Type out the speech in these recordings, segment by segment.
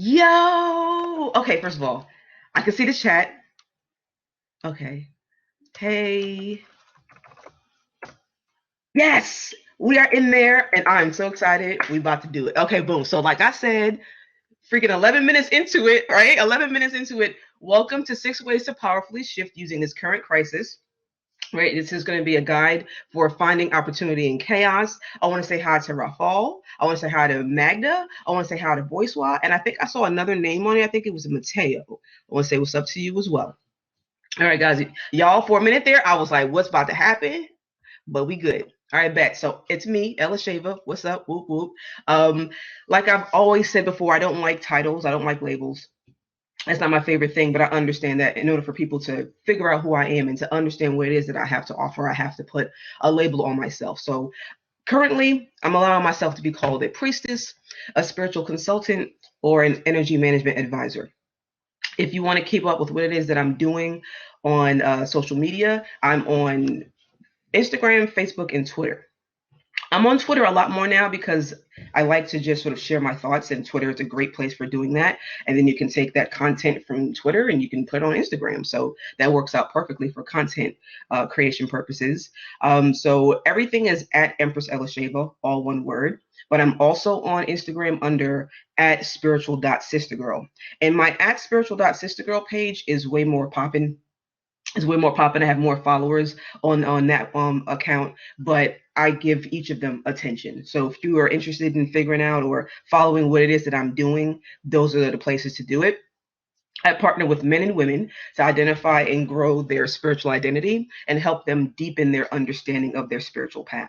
Yo! Okay, first of all, I can see the chat. Okay. Hey. Yes! We are in there, and I'm so excited. We about to do it. Okay, boom. So, like I said, freaking 11 minutes into it, right? 11 minutes into it. Welcome to 6 Ways to Powerfully Shift Using This Current Crisis. Right, this is going to be a guide for finding opportunity in chaos. I want to say hi to Rafal. I want to say hi to Magda. I want to say hi to Voicewa. And I think I saw another name on it. I think it was Mateo. I want to say what's up to you as well. All right, guys. Y'all, for a minute there, I was like, what's about to happen? But we good. All right, bet. So it's me, Ella Shava. What's up? Whoop, whoop. Um, like I've always said before, I don't like titles. I don't like labels. That's not my favorite thing, but I understand that in order for people to figure out who I am and to understand what it is that I have to offer, I have to put a label on myself. So currently, I'm allowing myself to be called a priestess, a spiritual consultant, or an energy management advisor. If you want to keep up with what it is that I'm doing on social media, I'm on Instagram, Facebook, and Twitter. I'm on Twitter a lot more now because I like to just sort of share my thoughts, and Twitter is a great place for doing that. And then you can take that content from Twitter and you can put it on Instagram. So that works out perfectly for content creation purposes. So everything is at Empress Elisheva, all one word. But I'm also on Instagram under at spiritual.sistergirl. And my at spiritual.sistergirl page is way more popping. Is way more popping. I have more followers on that account, but I give each of them attention. So if you are interested in figuring out or following what it is that I'm doing, those are the places to do it. I partner with men and women to identify and grow their spiritual identity and help them deepen their understanding of their spiritual path.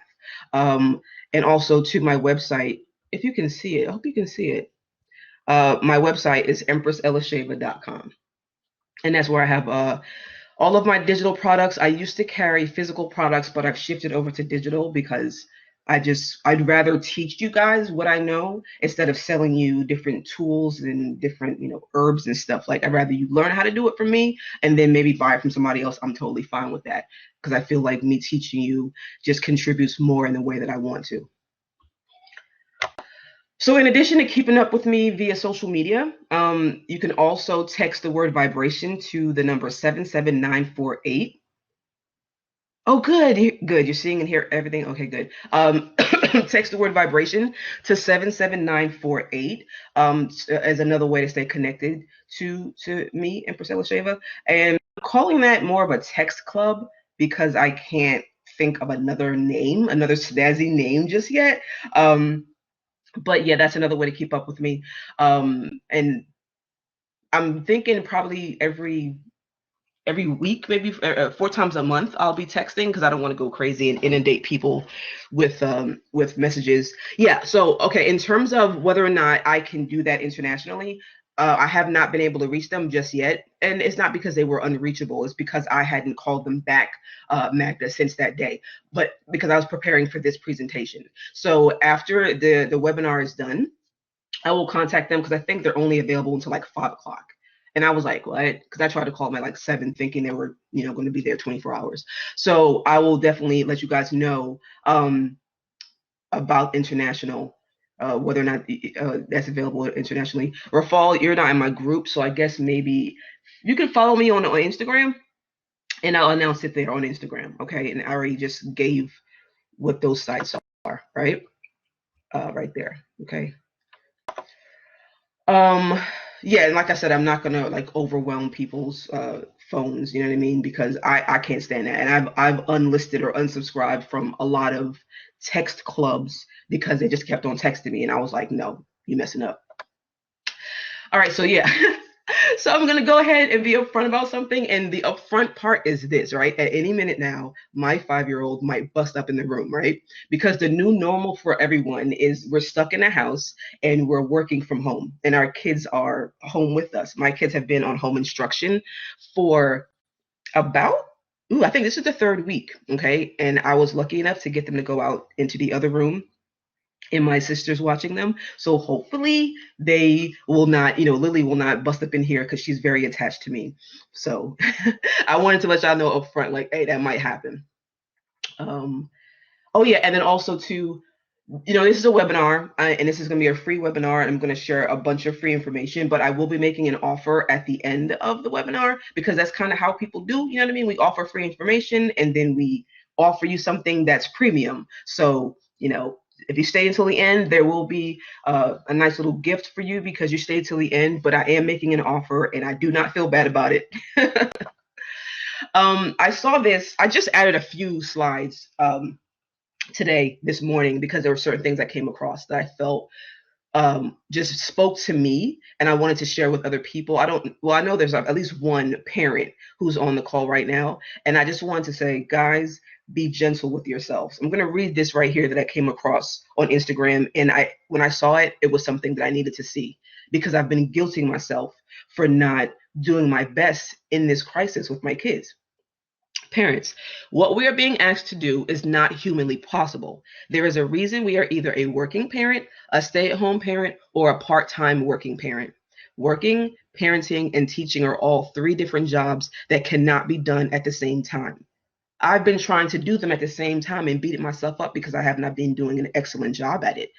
And also to my website, if you can see it, I hope you can see it. My website is empresselisheva.com. And that's where I have all of my digital products. I used to carry physical products, but I've shifted over to digital because I'd rather teach you guys what I know instead of selling you different tools and different, herbs and stuff. Like, I'd rather you learn how to do it from me and then maybe buy it from somebody else. I'm totally fine with that because I feel like me teaching you just contributes more in the way that I want to. So in addition to keeping up with me via social media, you can also text the word vibration to the number 77948. Oh, good. Good. You're seeing and hear everything. Okay, good. Text the word vibration to 77948 as another way to stay connected to me and Priscilla Shava. And I'm calling that more of a text club because I can't think of another name, another snazzy name just yet. But yeah, that's another way to keep up with me. And I'm thinking probably every week, maybe 4 times a month, I'll be texting because I don't want to go crazy and inundate people with messages. Yeah. So okay, in terms of whether or not I can do that internationally, I have not been able to reach them just yet, and it's not because they were unreachable. It's because I hadn't called them back, Magda, since that day. But because I was preparing for this presentation. So after the webinar is done, I will contact them because I think they're only available until like 5 o'clock. And I was like, what? Because I tried to call them at like 7, thinking they were, going to be there 24 hours. So I will definitely let you guys know about international, whether or not that's available internationally. Rafal, you're not in my group, so I guess maybe you can follow me on Instagram, and I'll announce it there on Instagram. Okay, and I already just gave what those sites are, right? Right there. Okay. Yeah, and like I said, I'm not gonna like overwhelm people's phones, you know what I mean? Because I can't stand that. And I've unlisted or unsubscribed from a lot of text clubs because they just kept on texting me, and I was like, no, you're messing up. All right, so yeah. So I'm gonna go ahead and be upfront about something, and the upfront part is this, right? At any minute now, my 5-year-old might bust up in the room, right? Because the new normal for everyone is we're stuck in a house and we're working from home, and our kids are home with us. My kids have been on home instruction for about, I think this is the 3rd week, okay? And I was lucky enough to get them to go out into the other room, and my sister's watching them. So hopefully they will not, Lily will not bust up in here because she's very attached to me. So I wanted to let y'all know up front, like, hey, that might happen. Oh yeah, and then also too, This is a webinar, and this is going to be a free webinar, and I'm going to share a bunch of free information, but I will be making an offer at the end of the webinar, because that's kind of how people do, you know what I mean? We offer free information, and then we offer you something that's premium. So, if you stay until the end, there will be a nice little gift for you because you stayed till the end, but I am making an offer, and I do not feel bad about it. I saw this. I just added a few slides this morning, because there were certain things I came across that I felt just spoke to me, and I wanted to share with other people. I know there's at least one parent who's on the call right now, and I just wanted to say, guys, be gentle with yourselves. I'm going to read this right here that I came across on Instagram, and when I saw it, it was something that I needed to see, because I've been guilting myself for not doing my best in this crisis with my kids. Parents, what we are being asked to do is not humanly possible. There is a reason we are either a working parent, a stay-at-home parent, or a part-time working parent. Working, parenting, and teaching are all three different jobs that cannot be done at the same time. I've been trying to do them at the same time and beating myself up because I have not been doing an excellent job at it.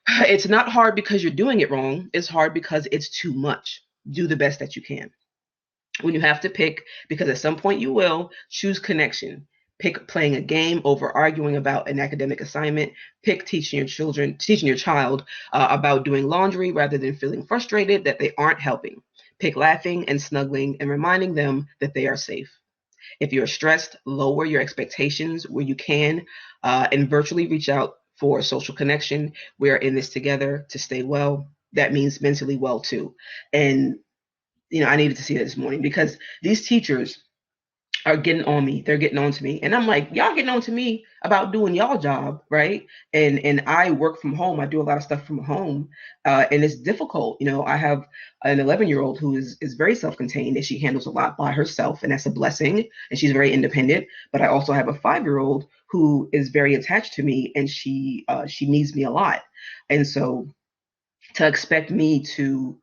It's not hard because you're doing it wrong. It's hard because it's too much. Do the best that you can. When you have to pick, because at some point you will, choose connection. Pick playing a game over arguing about an academic assignment. Pick teaching your child about doing laundry rather than feeling frustrated that they aren't helping. Pick laughing and snuggling and reminding them that they are safe. If you're stressed, lower your expectations where you can, and virtually reach out for social connection. We are in this together to stay well. That means mentally well too. And I needed to see that this morning, because these teachers are getting on me. They're getting on to me. And I'm like, y'all getting on to me about doing y'all job, right? And I work from home. I do a lot of stuff from home. And it's difficult. I have an 11-year-old who is very self-contained, and she handles a lot by herself, and that's a blessing. And she's very independent. But I also have a 5-year-old who is very attached to me, and she needs me a lot. And so to expect me to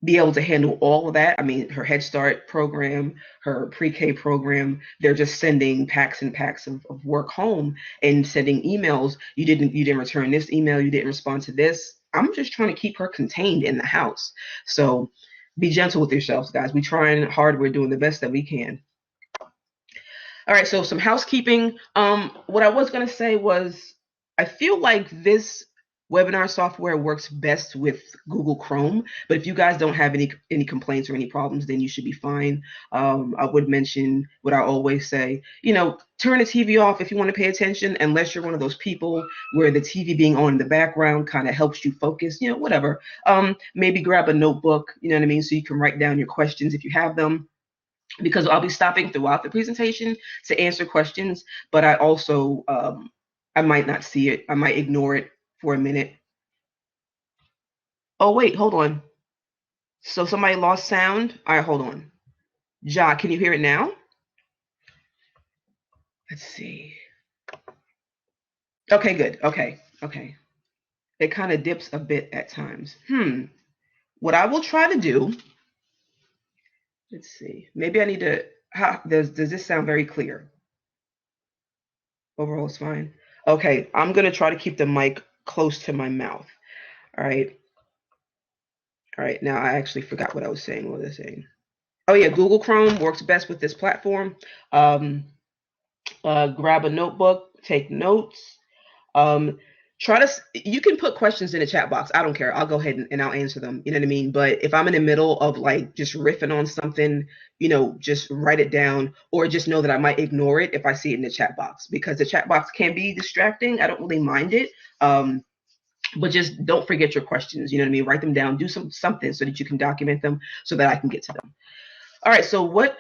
be able to handle all of that. I mean, her Head Start program, her pre-K program, they're just sending packs and packs of work home and sending emails. You didn't return this email. You didn't respond to this. I'm just trying to keep her contained in the house. So be gentle with yourselves, guys. We're trying hard. We're doing the best that we can. All right, so some housekeeping. What I was going to say was, I feel like this webinar software works best with Google Chrome, but if you guys don't have any complaints or any problems, then you should be fine. I would mention what I always say, turn the TV off if you want to pay attention, unless you're one of those people where the TV being on in the background kind of helps you focus, whatever. Maybe grab a notebook, you know what I mean, so you can write down your questions if you have them, because I'll be stopping throughout the presentation to answer questions, but I also, I might not see it. I might ignore it for a minute. Oh, wait, hold on. So somebody lost sound? All right, hold on. Ja, can you hear it now? Let's see. Okay, good. Okay. It kind of dips a bit at times. What I will try to do, let's see. Maybe I need to, does this sound very clear? Overall, it's fine. Okay, I'm going to try to keep the mic close to my mouth. All right. Now I actually forgot what I was saying. What was I saying? Oh yeah, Google Chrome works best with this platform. Grab a notebook, take notes. You can put questions in the chat box. I don't care. I'll go ahead and I'll answer them. You know what I mean? But if I'm in the middle of like just riffing on something, just write it down, or just know that I might ignore it if I see it in the chat box, because the chat box can be distracting. I don't really mind it. But just don't forget your questions. You know what I mean? Write them down, do something so that you can document them so that I can get to them. All right. So what?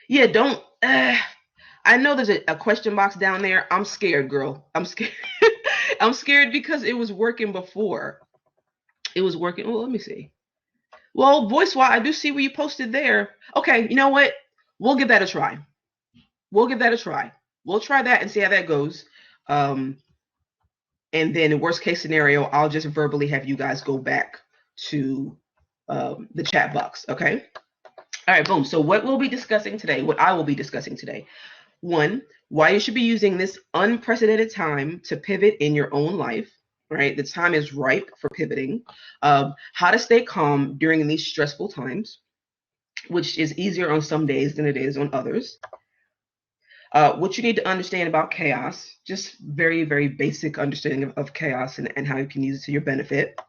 Yeah, don't. I know there's a question box down there. I'm scared, girl. I'm scared. I'm scared because it was working before. It was working. Well, let me see. Well, VoiceWire, I do see where you posted there. Okay, you know what? We'll give that a try. We'll try that and see how that goes. And then in worst case scenario, I'll just verbally have you guys go back to the chat box. Okay. All right, boom. So what I will be discussing today, 1, why you should be using this unprecedented time to pivot in your own life, right? The time is ripe for pivoting. How to stay calm during these stressful times, which is easier on some days than it is on others. What you need to understand about chaos, just very, very basic understanding of chaos and how you can use it to your benefit.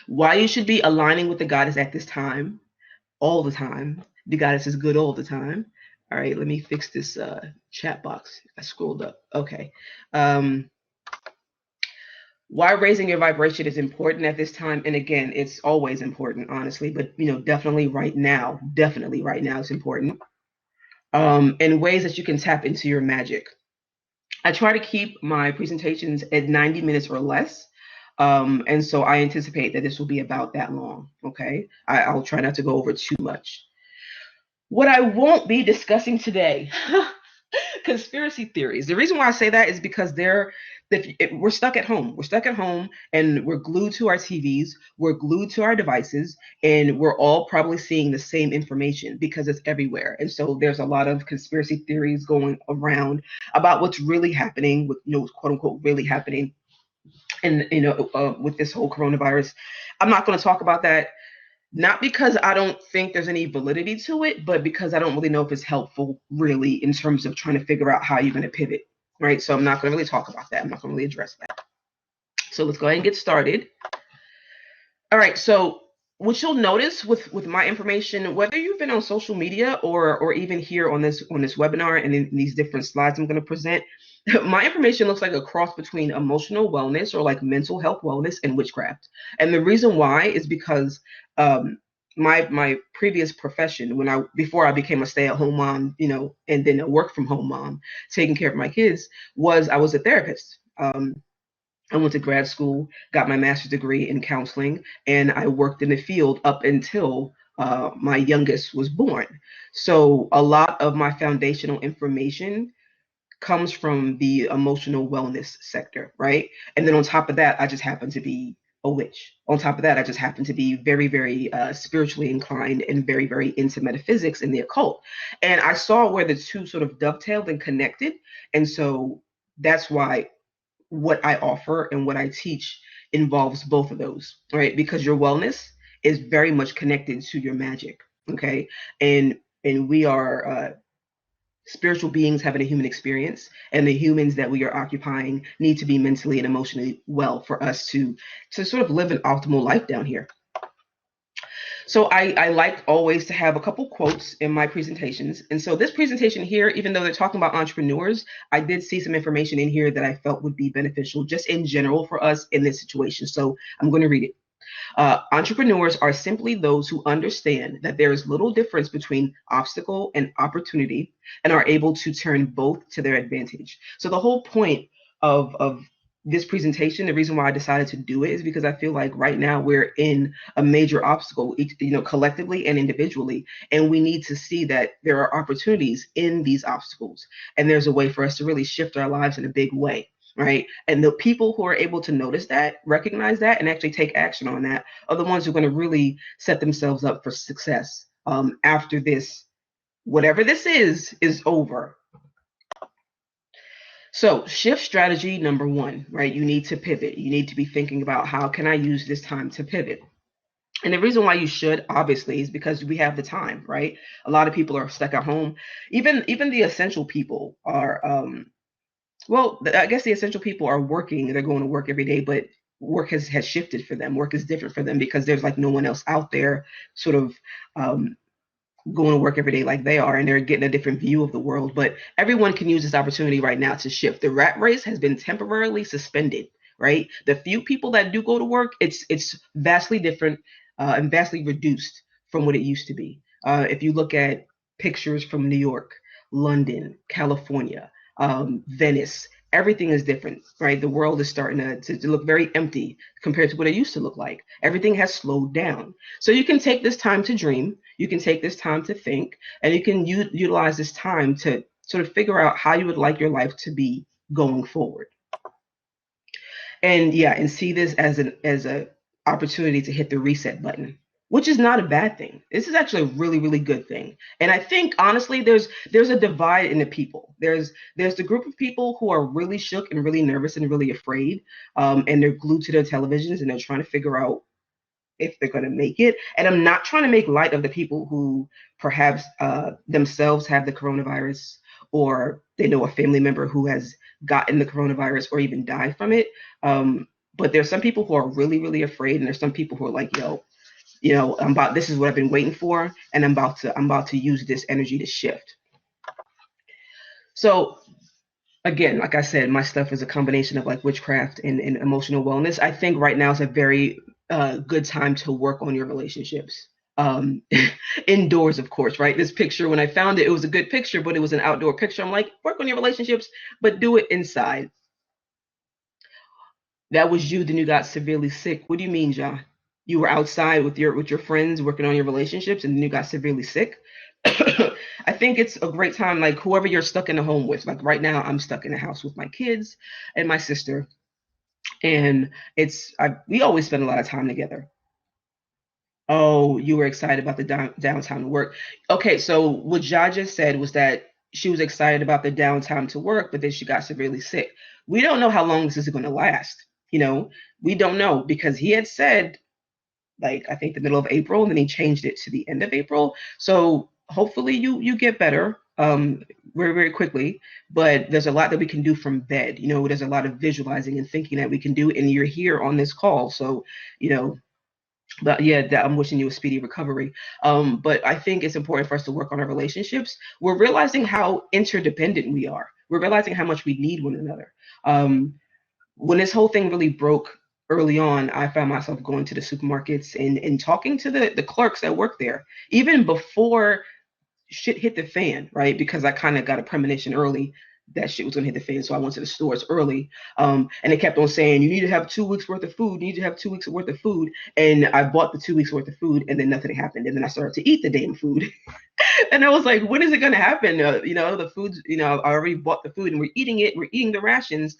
Why you should be aligning with the goddess at this time, all the time. The goddess is good all the time. All right, let me fix this chat box. I scrolled up. Okay. Why raising your vibration is important at this time. And again, it's always important, honestly, but definitely right now it's important. And ways that you can tap into your magic. I try to keep my presentations at 90 minutes or less. And so I anticipate that this will be about that long. Okay. I'll try not to go over too much. What I won't be discussing today, conspiracy theories. The reason why I say that is because we're stuck at home. We're stuck at home and we're glued to our TVs. We're glued to our devices, and we're all probably seeing the same information because it's everywhere. And so there's a lot of conspiracy theories going around about what's really happening, with quote unquote really happening, and with this whole coronavirus. I'm not going to talk about that. Not because I don't think there's any validity to it, but because I don't really know if it's helpful really in terms of trying to figure out how you're going to pivot, right? So I'm not going to really talk about that. I'm not going to really address that. So let's go ahead and get started. All right, so what you'll notice with my information, whether you've been on social media or even here on this webinar and in these different slides I'm going to present, my information looks like a cross between emotional wellness or like mental health wellness and witchcraft. And the reason why is because my previous profession, before I became a stay-at-home mom, and then a work-from-home mom, taking care of my kids, I was a therapist. I went to grad school, got my master's degree in counseling, and I worked in the field up until my youngest was born. So a lot of my foundational information comes from the emotional wellness sector, right? And then on top of that, I just happen to be a witch. On top of that, I just happen to be very, very spiritually inclined and very, very into metaphysics and the occult. And I saw where the two sort of dovetailed and connected. And so that's why what I offer and what I teach involves both of those, right? Because your wellness is very much connected to your magic, okay? And we are spiritual beings having a human experience, and the humans that we are occupying need to be mentally and emotionally well for us to sort of live an optimal life down here. So I like always to have a couple quotes in my presentations. And so this presentation here, even though they're talking about entrepreneurs, I did see some information in here that I felt would be beneficial just in general for us in this situation. So I'm going to read it. Entrepreneurs are simply those who understand that there is little difference between obstacle and opportunity and are able to turn both to their advantage. So the whole point of this presentation, the reason why I decided to do it is because I feel like right now we're in a major obstacle, collectively and individually, and we need to see that there are opportunities in these obstacles, and there's a way for us to really shift our lives in a big way. Right. And the people who are able to notice that, recognize that, and actually take action on that are the ones who are going to really set themselves up for success after this, whatever this is over. So shift strategy number one, right? You need to pivot. You need to be thinking about how can I use this time to pivot? And the reason why you should, obviously, is because we have the time, right? A lot of people are stuck at home. Even the essential people are well, I guess the essential people are working. They're going to work every day, but work has shifted for them. Work is different for them because there's like no one else out there sort of going to work every day like they are, and they're getting a different view of the world. But everyone can use this opportunity right now to shift. The rat race has been temporarily suspended, right? The few people that do go to work, it's vastly different and vastly reduced from what it used to be. If you look at pictures from New York, London, California, Venice, everything is different, right? The world is starting to look very empty compared to what it used to look like. Everything has slowed down. So you can take this time to dream, you can take this time to think, and you can utilize this time to sort of figure out how you would like your life to be going forward. And see this as an opportunity to hit the reset button. which is not a bad thing. This is actually a really, really good thing. And I think honestly, there's a divide in the people. There's the group of people who are really shook and really nervous and really afraid, and they're glued to their televisions and they're trying to figure out if they're going to make it. And I'm not trying to make light of the people who perhaps themselves have the coronavirus, or they know a family member who has gotten the coronavirus or even died from it. But there's some people who are really, really afraid, and there's some people who are like, yo, this is what I've been waiting for, and I'm about to use this energy to shift. So again, like I said, my stuff is a combination of like witchcraft and emotional wellness. I think right now is a very good time to work on your relationships. Um, Indoors, of course, right? This picture, when I found it, it was a good picture, but it was an outdoor picture. I'm like, work on your relationships, but do it inside. That was you, then you got severely sick. What do you mean, John? You were outside with your friends working on your relationships, and then you got severely sick. I think it's a great time, like whoever you're stuck in the home with. Like right now, I'm stuck in the house with my kids and my sister, and we always spend a lot of time together. Oh, you were excited about the downtime to work. Okay, so what Ja just said was that she was excited about the downtime to work, but then she got severely sick. We don't know how long this is going to last. We don't know because he had said, like, I think the middle of April, and then he changed it to the end of April. So hopefully you get better very, very quickly. But there's a lot that we can do from bed. There's a lot of visualizing and thinking that we can do, and you're here on this call. So, you know, but yeah, I'm wishing you a speedy recovery. But I think it's important for us to work on our relationships. We're realizing how interdependent we are. We're realizing how much we need one another. When this whole thing really broke early on, I found myself going to the supermarkets and talking to the clerks that work there, even before shit hit the fan, right? Because I kind of got a premonition early that shit was gonna hit the fan, so I went to the stores early. And they kept on saying, "You need to have 2 weeks worth of food. You need to have 2 weeks worth of food." And I bought the 2 weeks worth of food, and then nothing happened. And then I started to eat the damn food, and I was like, "When is it gonna happen?" The food. I already bought the food, and we're eating it. We're eating the rations.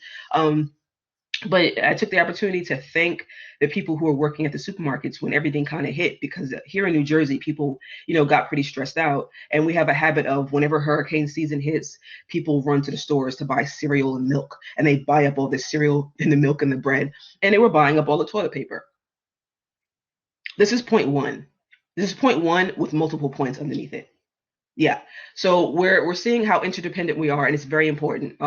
But I took the opportunity to thank the people who were working at the supermarkets when everything kind of hit, because here in New Jersey, people, got pretty stressed out. And we have a habit of whenever hurricane season hits, people run to the stores to buy cereal and milk, and they buy up all the cereal and the milk and the bread, and they were buying up all the toilet paper. This is point one. This is point one with multiple points underneath it. Yeah. So we're seeing how interdependent we are, and it's very important.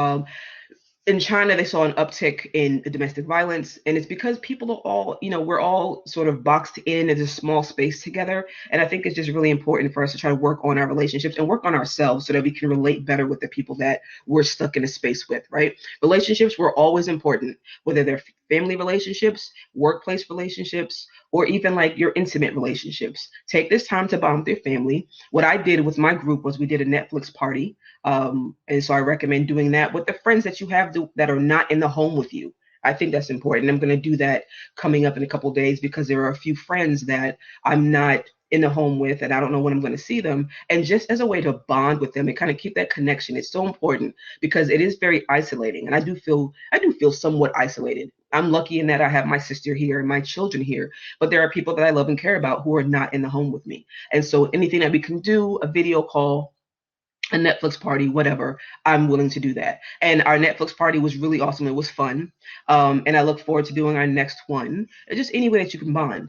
In China, they saw an uptick in domestic violence, and it's because people are all, we're all sort of boxed in a small space together. And I think it's just really important for us to try to work on our relationships and work on ourselves so that we can relate better with the people that we're stuck in a space with, right? Relationships were always important, whether they're family relationships, workplace relationships, or even like your intimate relationships. Take this time to bond with your family. What I did with my group was we did a Netflix party. And so I recommend doing that with the friends that you have that are not in the home with you. I think that's important. I'm going to do that coming up in a couple of days because there are a few friends that I'm not in the home with, and I don't know when I'm going to see them. And just as a way to bond with them and kind of keep that connection, it's so important because it is very isolating. And I do feel somewhat isolated. I'm lucky in that I have my sister here and my children here, but there are people that I love and care about who are not in the home with me. And so anything that we can do, a video call, a Netflix party, whatever, I'm willing to do that. And our Netflix party was really awesome. It was fun. And I look forward to doing our next one. Just any way that you can bond.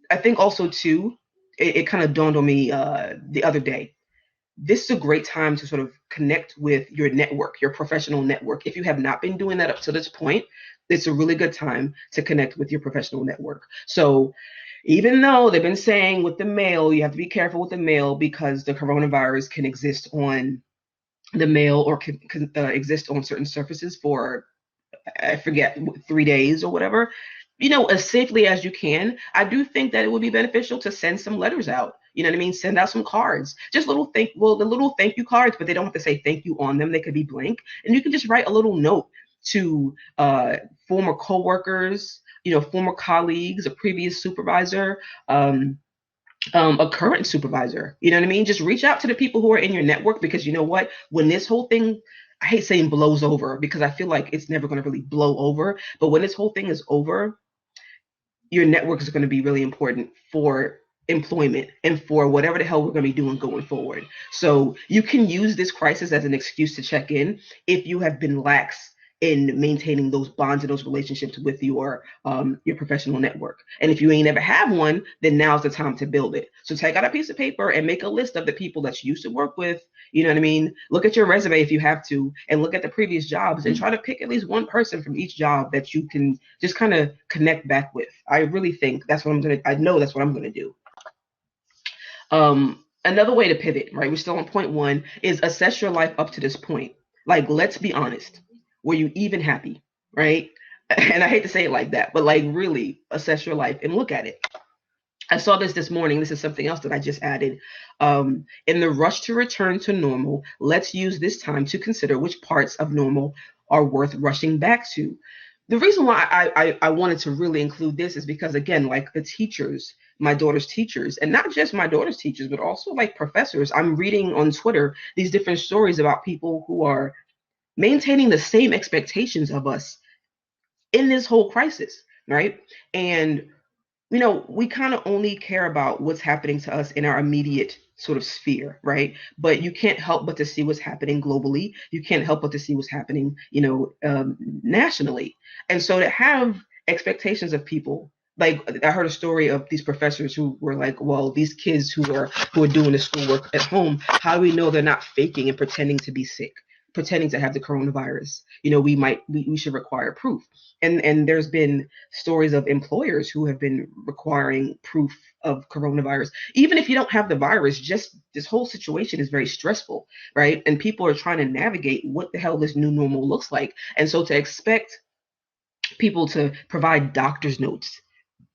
I think also too, it kind of dawned on me the other day. This is a great time to sort of connect with your network, your professional network. If you have not been doing that up to this point, it's a really good time to connect with your professional network. So even though they've been saying with the mail, you have to be careful with the mail because the coronavirus can exist on the mail or can exist on certain surfaces for, I forget, 3 days or whatever, as safely as you can. I do think that it would be beneficial to send some letters out. You know what I mean? Send out some cards, just the little thank you cards, but they don't have to say thank you on them. They could be blank, and you can just write a little note to former coworkers, former colleagues, a previous supervisor, a current supervisor. You know what I mean? Just reach out to the people who are in your network, because you know what? When this whole thing, I hate saying blows over because I feel like it's never going to really blow over, but when this whole thing is over, your network is going to be really important for employment and for whatever the hell we're going to be doing going forward. So you can use this crisis as an excuse to check in if you have been lax in maintaining those bonds and those relationships with your professional network. And if you ain't ever have one, then now's the time to build it. So take out a piece of paper and make a list of the people that you used to work with. You know what I mean? Look at your resume if you have to, and look at the previous jobs and try to pick at least one person from each job that you can just kind of connect back with. I really think that's what I know that's what I'm gonna do. Another way to pivot, right? We're still on point one, is assess your life up to this point. Like, let's be honest. Were you even happy, right? And I hate to say it like that, but like really assess your life and look at it. I saw this morning. This is something else that I just added. In the rush to return to normal, let's use this time to consider which parts of normal are worth rushing back to. The reason why I wanted to really include this is because, again, like the teachers, my daughter's teachers, and not just my daughter's teachers, but also like professors, I'm reading on Twitter these different stories about people who are maintaining the same expectations of us in this whole crisis, right? And we kind of only care about what's happening to us in our immediate sort of sphere, right? But you can't help but to see what's happening globally. You can't help but to see what's happening, nationally. And so to have expectations of people, like I heard a story of these professors who were like, well, these kids who are doing the schoolwork at home, how do we know they're not faking and pretending to be sick, pretending to have the coronavirus? We should require proof. And there's been stories of employers who have been requiring proof of coronavirus. Even if you don't have the virus, just this whole situation is very stressful, right? And people are trying to navigate what the hell this new normal looks like. And so to expect people to provide doctor's notes,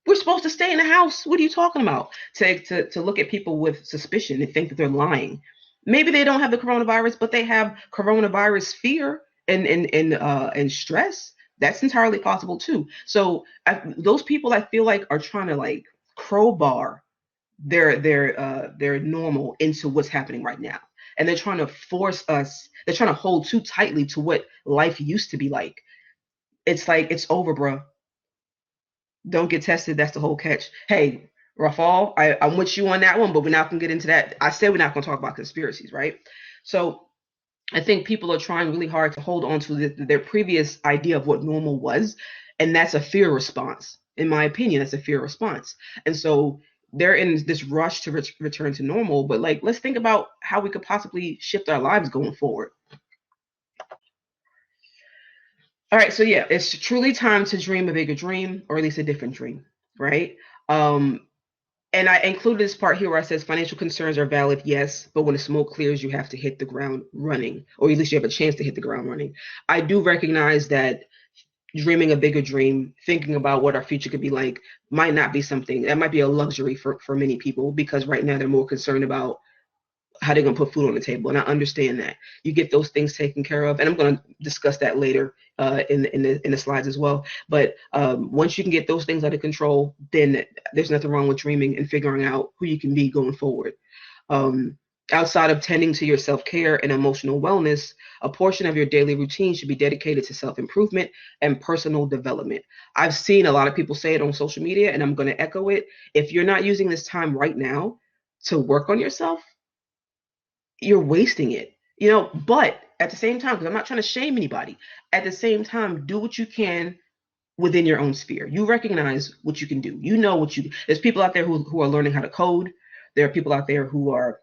we're supposed to stay in the house. What are you talking about? To look at people with suspicion and think that they're lying. Maybe they don't have the coronavirus, but they have coronavirus fear and stress. That's entirely possible too. So those people I feel like are trying to like crowbar their normal into what's happening right now, and they're trying to force us. They're trying to hold too tightly to what life used to be like. It's like it's over, bro. Don't get tested. That's the whole catch. Hey, Rafal, I'm with you on that one, but we're not gonna get into that. I said we're not gonna talk about conspiracies, right? So I think people are trying really hard to hold on to their previous idea of what normal was, and that's a fear response. In my opinion, that's a fear response. And so they're in this rush to return to normal, but like, let's think about how we could possibly shift our lives going forward. All right, so yeah, it's truly time to dream a bigger dream, or at least a different dream, right? Um, and I included this part here where it says financial concerns are valid, yes, but when the smoke clears, you have to hit the ground running, or at least you have a chance to hit the ground running. I do recognize that dreaming a bigger dream, thinking about what our future could be like, might not be something that might be a luxury for many people, because right now they're more concerned about how they're going to put food on the table. And I understand that. You get those things taken care of. And I'm going to discuss that later in the slides as well. But once you can get those things under control, then there's nothing wrong with dreaming and figuring out who you can be going forward. Outside of tending to your self-care and emotional wellness, a portion of your daily routine should be dedicated to self-improvement and personal development. I've seen a lot of people say it on social media, and I'm going to echo it. If you're not using this time right now to work on yourself, you're wasting it, but at the same time, because I'm not trying to shame anybody, at the same time, do what you can within your own sphere. You recognize what you can do. There's people out there who are learning how to code. There are people out there who are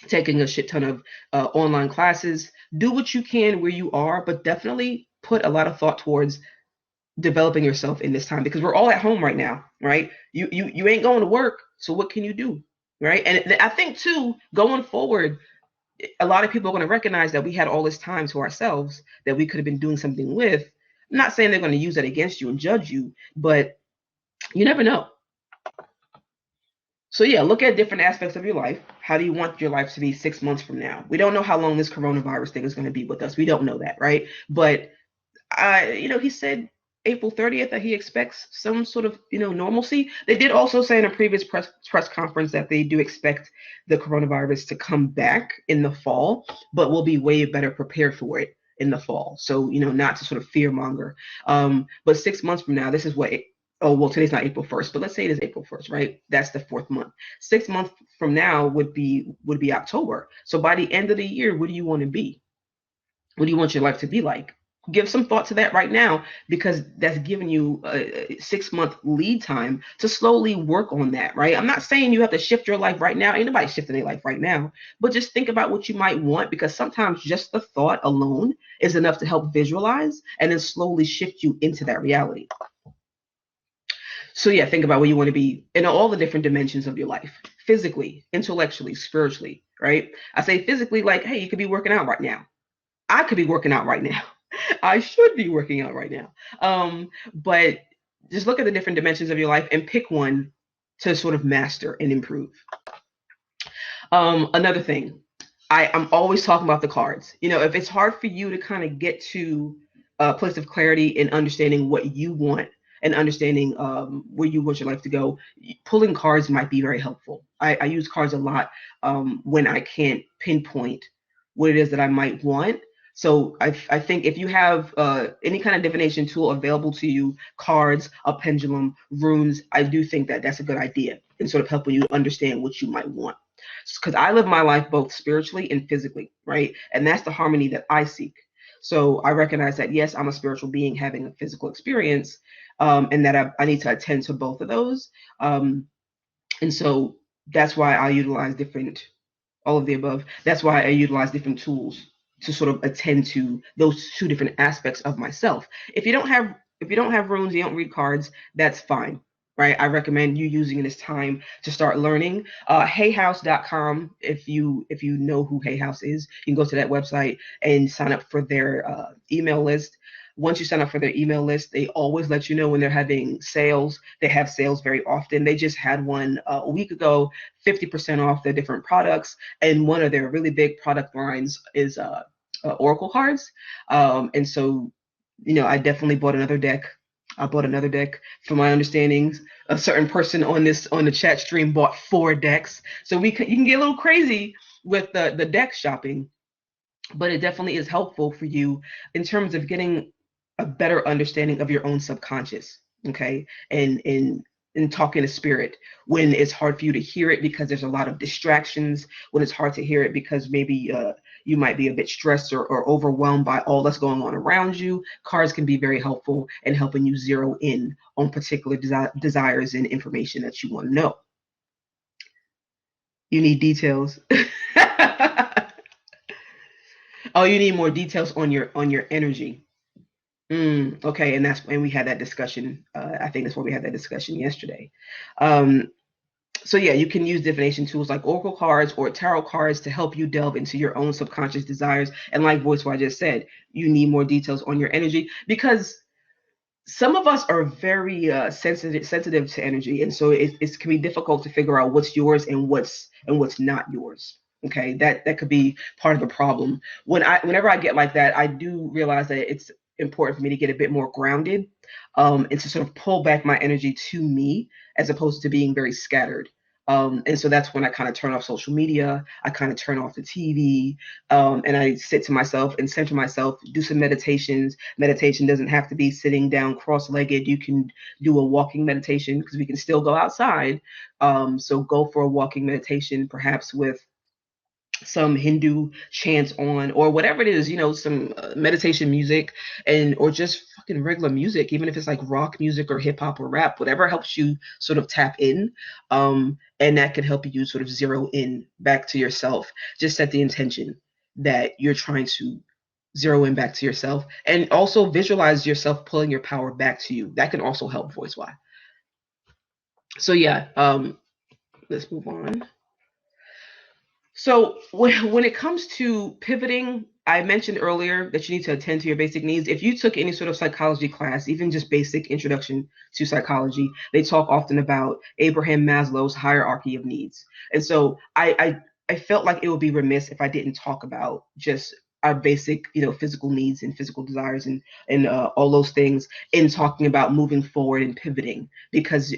taking a shit ton of online classes. Do what you can where you are, but definitely put a lot of thought towards developing yourself in this time, because we're all at home right now, right? You ain't going to work, so what can you do, right? And I think too, going forward, a lot of people are going to recognize that we had all this time to ourselves that we could have been doing something with. I'm not saying they're going to use that against you and judge you, but you never know. So yeah, look at different aspects of your life. How do you want your life to be 6 months from now? We don't know how long this coronavirus thing is going to be with us. We don't know that, right? But he said April 30th that he expects some sort of, normalcy. They did also say in a previous press conference that they do expect the coronavirus to come back in the fall, but we'll be way better prepared for it in the fall. So, not to sort of fear monger. But 6 months from now, this is what oh, well, today's not April 1st, but let's say it is April 1st, right? That's the 4th month. 6 months from now would be October. So by the end of the year, what do you want to be? What do you want your life to be like? Give some thought to that right now, because that's giving you a 6 month lead time to slowly work on that, right? I'm not saying you have to shift your life right now. Ain't nobody shifting their life right now, but just think about what you might want, because sometimes just the thought alone is enough to help visualize and then slowly shift you into that reality. So yeah, think about where you want to be in all the different dimensions of your life, physically, intellectually, spiritually, right? I say physically, like, hey, you could be working out right now. I could be working out right now. I should be working out right now. But just look at the different dimensions of your life and pick one to sort of master and improve. Another thing, I'm always talking about the cards. You know, if it's hard for you to kind of get to a place of clarity in understanding what you want and understanding where you want your life to go, pulling cards might be very helpful. I use cards a lot when I can't pinpoint what it is that I might want. So I think if you have any kind of divination tool available to you, cards, a pendulum, runes, I do think that that's a good idea in sort of helping you understand what you might want. Because I live my life both spiritually and physically, right? And that's the harmony that I seek. So I recognize that, yes, I'm a spiritual being having a physical experience, and that I need to attend to both of those. And so that's why I utilize all of the above. That's why I utilize different tools to sort of attend to those two different aspects of myself. If you don't have runes, you don't read cards, that's fine, right? I recommend you using this time to start learning. Hayhouse.com, if you know who Hay House is, you can go to that website and sign up for their email list. Once you sign up for their email list, they always let you know when they're having sales. They have sales very often. They just had one a week ago, 50% off their different products. And one of their really big product lines is Oracle cards. And so, you know, I definitely bought another deck. I bought another deck. From my understandings, a certain person on the chat stream bought 4 decks. So you can get a little crazy with the deck shopping, but it definitely is helpful for you in terms of getting a better understanding of your own subconscious, okay? And talking to spirit when it's hard for you to hear it because there's a lot of distractions, when it's hard to hear it because maybe you might be a bit stressed or overwhelmed by all that's going on around you. Cards can be very helpful in helping you zero in on particular desires and information that you want to know. You need details. Oh, you need more details on your energy. Okay, and we had that discussion. I think that's why we had that discussion yesterday. So yeah, you can use divination tools like oracle cards or tarot cards to help you delve into your own subconscious desires. And like Voice, what I just said, you need more details on your energy, because some of us are very sensitive to energy, and so it can be difficult to figure out what's yours and what's not yours. Okay, that could be part of the problem. Whenever I get like that, I do realize that it's important for me to get a bit more grounded, and to sort of pull back my energy to me as opposed to being very scattered. And so that's when I kind of turn off social media. I kind of turn off the TV, and I sit to myself and center myself, do some meditations. Meditation doesn't have to be sitting down cross-legged. You can do a walking meditation because we can still go outside. So go for a walking meditation, perhaps with some Hindu chants on, or whatever it is, you know, some meditation music, or just fucking regular music, even if it's like rock music or hip hop or rap, whatever helps you sort of tap in. And that can help you sort of zero in back to yourself. Just set the intention that you're trying to zero in back to yourself, and also visualize yourself pulling your power back to you. That can also help voice why. So yeah, let's move on. So when it comes to pivoting, I mentioned earlier that you need to attend to your basic needs. If you took any sort of psychology class, even just basic introduction to psychology, they talk often about Abraham Maslow's hierarchy of needs. And so I felt like it would be remiss if I didn't talk about just our basic, you know, physical needs and physical desires and all those things in talking about moving forward and pivoting, because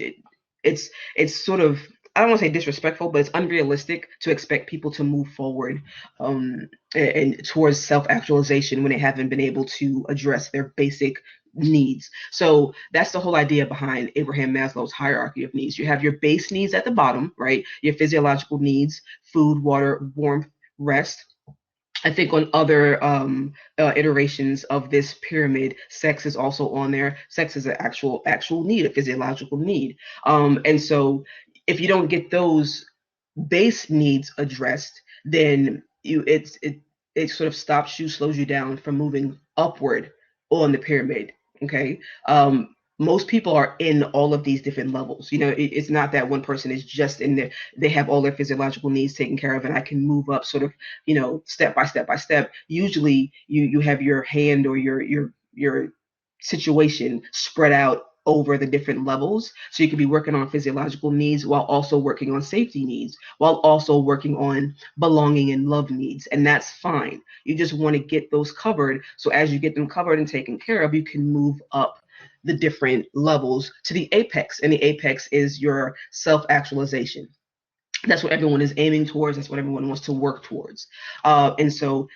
it's sort of, I don't want to say disrespectful, but it's unrealistic to expect people to move forward and towards self-actualization when they haven't been able to address their basic needs. So that's the whole idea behind Abraham Maslow's hierarchy of needs. You have your base needs at the bottom, right? Your physiological needs: food, water, warmth, rest. I think on other iterations of this pyramid, sex is also on there. Sex is an actual need, a physiological need. And so if you don't get those base needs addressed, then it sort of stops you, slows you down from moving upward on the pyramid. Okay. Most people are in all of these different levels. It's not that one person is just in there. They have all their physiological needs taken care of, and I can move up sort of, step by step by step. Usually you have your hand or your situation spread out over the different levels. So you could be working on physiological needs while also working on safety needs, while also working on belonging and love needs. And that's fine. You just want to get those covered. So as you get them covered and taken care of, you can move up the different levels to the apex. And the apex is your self-actualization. That's what everyone is aiming towards. That's what everyone wants to work towards. And so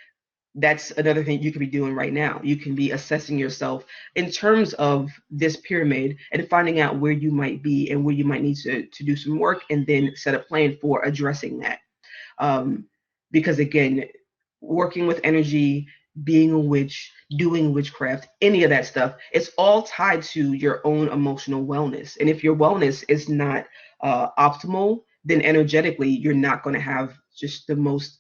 that's another thing you could be doing right now. You can be assessing yourself in terms of this pyramid and finding out where you might be and where you might need to do some work, and then set a plan for addressing that. Because again, working with energy, being a witch, doing witchcraft, any of that stuff, it's all tied to your own emotional wellness. And if your wellness is not optimal, then energetically, you're not going to have just the most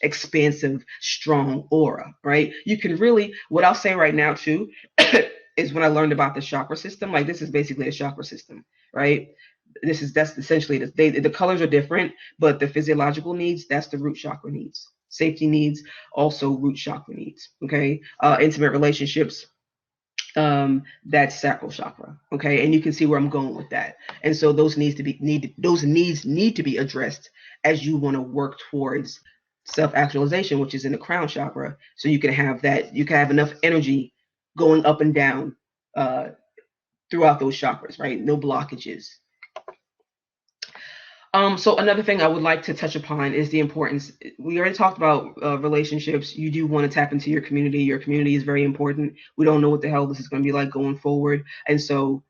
expansive, strong aura, right? You can really, what I'll say right now too, is when I learned about the chakra system, like this is basically a chakra system, right? That's essentially the colors are different, but the physiological needs, that's the root chakra needs. Safety needs, also root chakra needs. Okay. Intimate relationships, that's sacral chakra. Okay. And you can see where I'm going with that. And so those needs need to be addressed as you want to work towards self-actualization, which is in the crown chakra. So you can have enough energy going up and down throughout those chakras, right? No blockages. So another thing I would like to touch upon is the importance. We already talked about relationships. You do want to tap into your community. Your community is very important. We don't know what the hell this is going to be like going forward. And so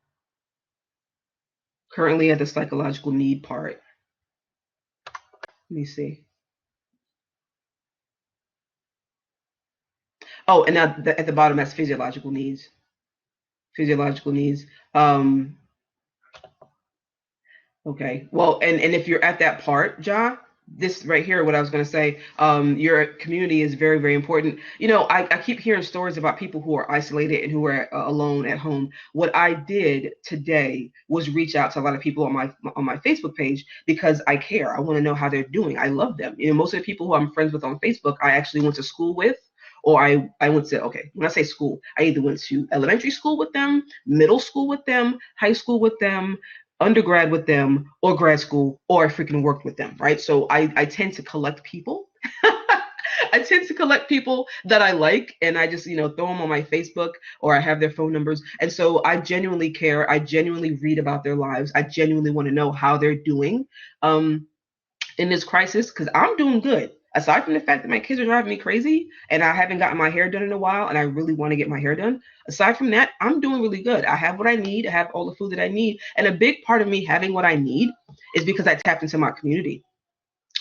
currently at the psychological need part, let me see. Oh, and now at the bottom, that's physiological needs. Physiological needs. Okay. Well, and if you're at that part, John, this right here, what I was going to say, your community is very, very important. I keep hearing stories about people who are isolated and who are alone at home. What I did today was reach out to a lot of people on my Facebook page because I care. I want to know how they're doing. I love them. Most of the people who I'm friends with on Facebook, I actually went to school with. Or I went to, okay, when I say school, I either went to elementary school with them, middle school with them, high school with them, undergrad with them, or grad school, or I freaking worked with them, right? So I tend to collect people. I tend to collect people that I like, and I just, throw them on my Facebook, or I have their phone numbers. And so I genuinely care. I genuinely read about their lives. I genuinely want to know how they're doing in this crisis, because I'm doing good. Aside from the fact that my kids are driving me crazy and I haven't gotten my hair done in a while and I really want to get my hair done, aside from that, I'm doing really good. I have what I need. I have all the food that I need. And a big part of me having what I need is because I tapped into my community.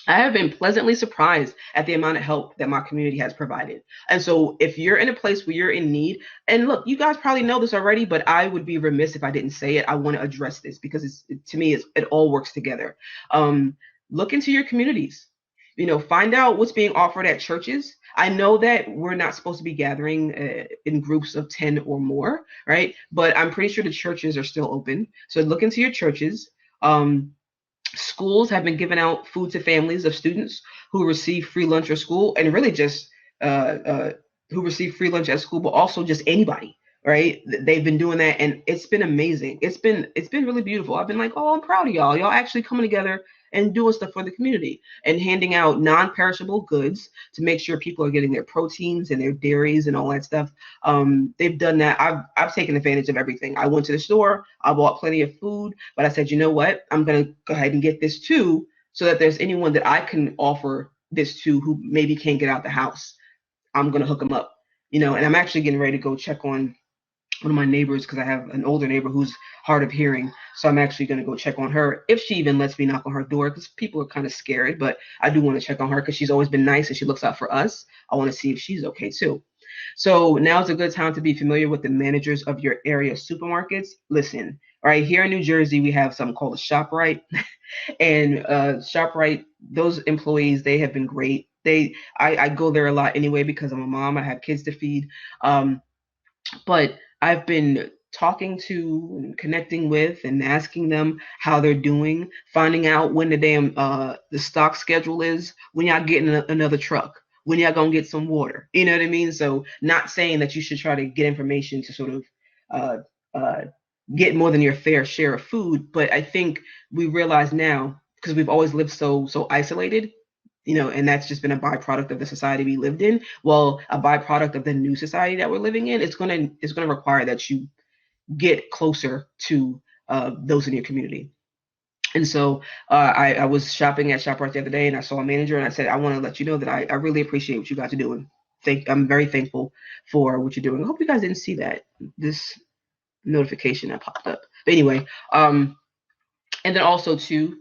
I have been pleasantly surprised at the amount of help that my community has provided. And so if you're in a place where you're in need, and look, you guys probably know this already, but I would be remiss if I didn't say it. I want to address this because to me, it all works together. Look into your communities. Find out what's being offered at churches. I know that we're not supposed to be gathering in groups of 10 or more, right? But I'm pretty sure the churches are still open. So look into your churches. Schools have been giving out food to families of students who receive free lunch at school, and really just who receive free lunch at school, but also just anybody, right? They've been doing that, and it's been amazing. It's been really beautiful. I've been like, oh, I'm proud of y'all. Y'all actually coming together and doing stuff for the community and handing out non-perishable goods to make sure people are getting their proteins and their dairies and all that stuff. They've done that. I've taken advantage of everything. I went to the store, I bought plenty of food, but I said, you know what? I'm going to go ahead and get this too, so that there's anyone that I can offer this to who maybe can't get out the house. I'm going to hook them up, and I'm actually getting ready to go check on one of my neighbors, because I have an older neighbor who's hard of hearing. So I'm actually going to go check on her if she even lets me knock on her door, because people are kind of scared. But I do want to check on her because she's always been nice and she looks out for us. I want to see if she's okay too. So now's a good time to be familiar with the managers of your area supermarkets. Listen, right here in New Jersey, we have something called a ShopRite, and ShopRite, those employees, they have been great. I go there a lot anyway because I'm a mom. I have kids to feed. But I've been talking to and connecting with and asking them how they're doing, finding out when the damn the stock schedule is, when y'all getting another truck, when y'all gonna get some water. You know what I mean? So not saying that you should try to get information to sort of uh, uh, get more than your fair share of food, but I think we realize now, because we've always lived so isolated, and that's just been a byproduct of the society we lived in. Well, a byproduct of the new society that we're living in, it's gonna require that you get closer to those in your community. And so I was shopping at ShopRite the other day, and I saw a manager, and I said, I want to let you know that I really appreciate what you guys are doing. I'm very thankful for what you're doing. I hope you guys didn't see this notification that popped up. But anyway, and then also too,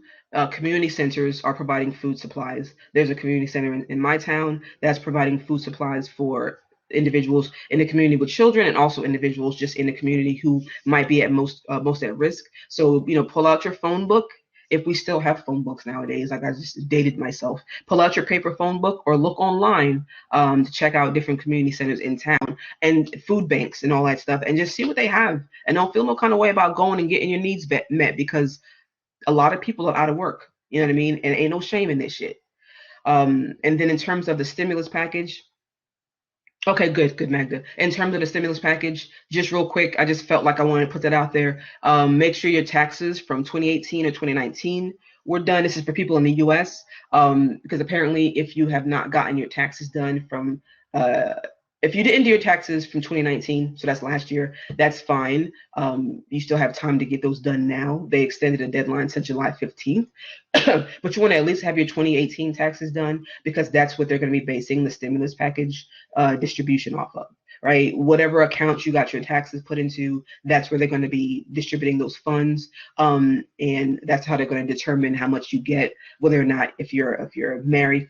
community centers are providing food supplies. There's a community center in my town that's providing food supplies for individuals in the community with children, and also individuals just in the community who might be at most at risk. So pull out your phone book. If we still have phone books nowadays, like I just dated myself, pull out your paper phone book or look online to check out different community centers in town and food banks and all that stuff, and just see what they have. And don't feel no kind of way about going and getting your needs met, because a lot of people are out of work. You know what I mean? And ain't no shame in this shit. And then in terms of the stimulus package, okay, good, Magda. In terms of the stimulus package, just real quick, I just felt like I wanted to put that out there. Make sure your taxes from 2018 or 2019 were done. This is for people in the U.S. Because apparently, if you have not gotten your taxes done from if you didn't do your taxes from 2019, so that's last year, that's fine. You still have time to get those done now. They extended the deadline to July 15th. But you want to at least have your 2018 taxes done, because that's what they're going to be basing the stimulus package distribution off of, right? Whatever accounts you got your taxes put into, that's where they're going to be distributing those funds. And that's how they're going to determine how much you get, whether or not, if you're married,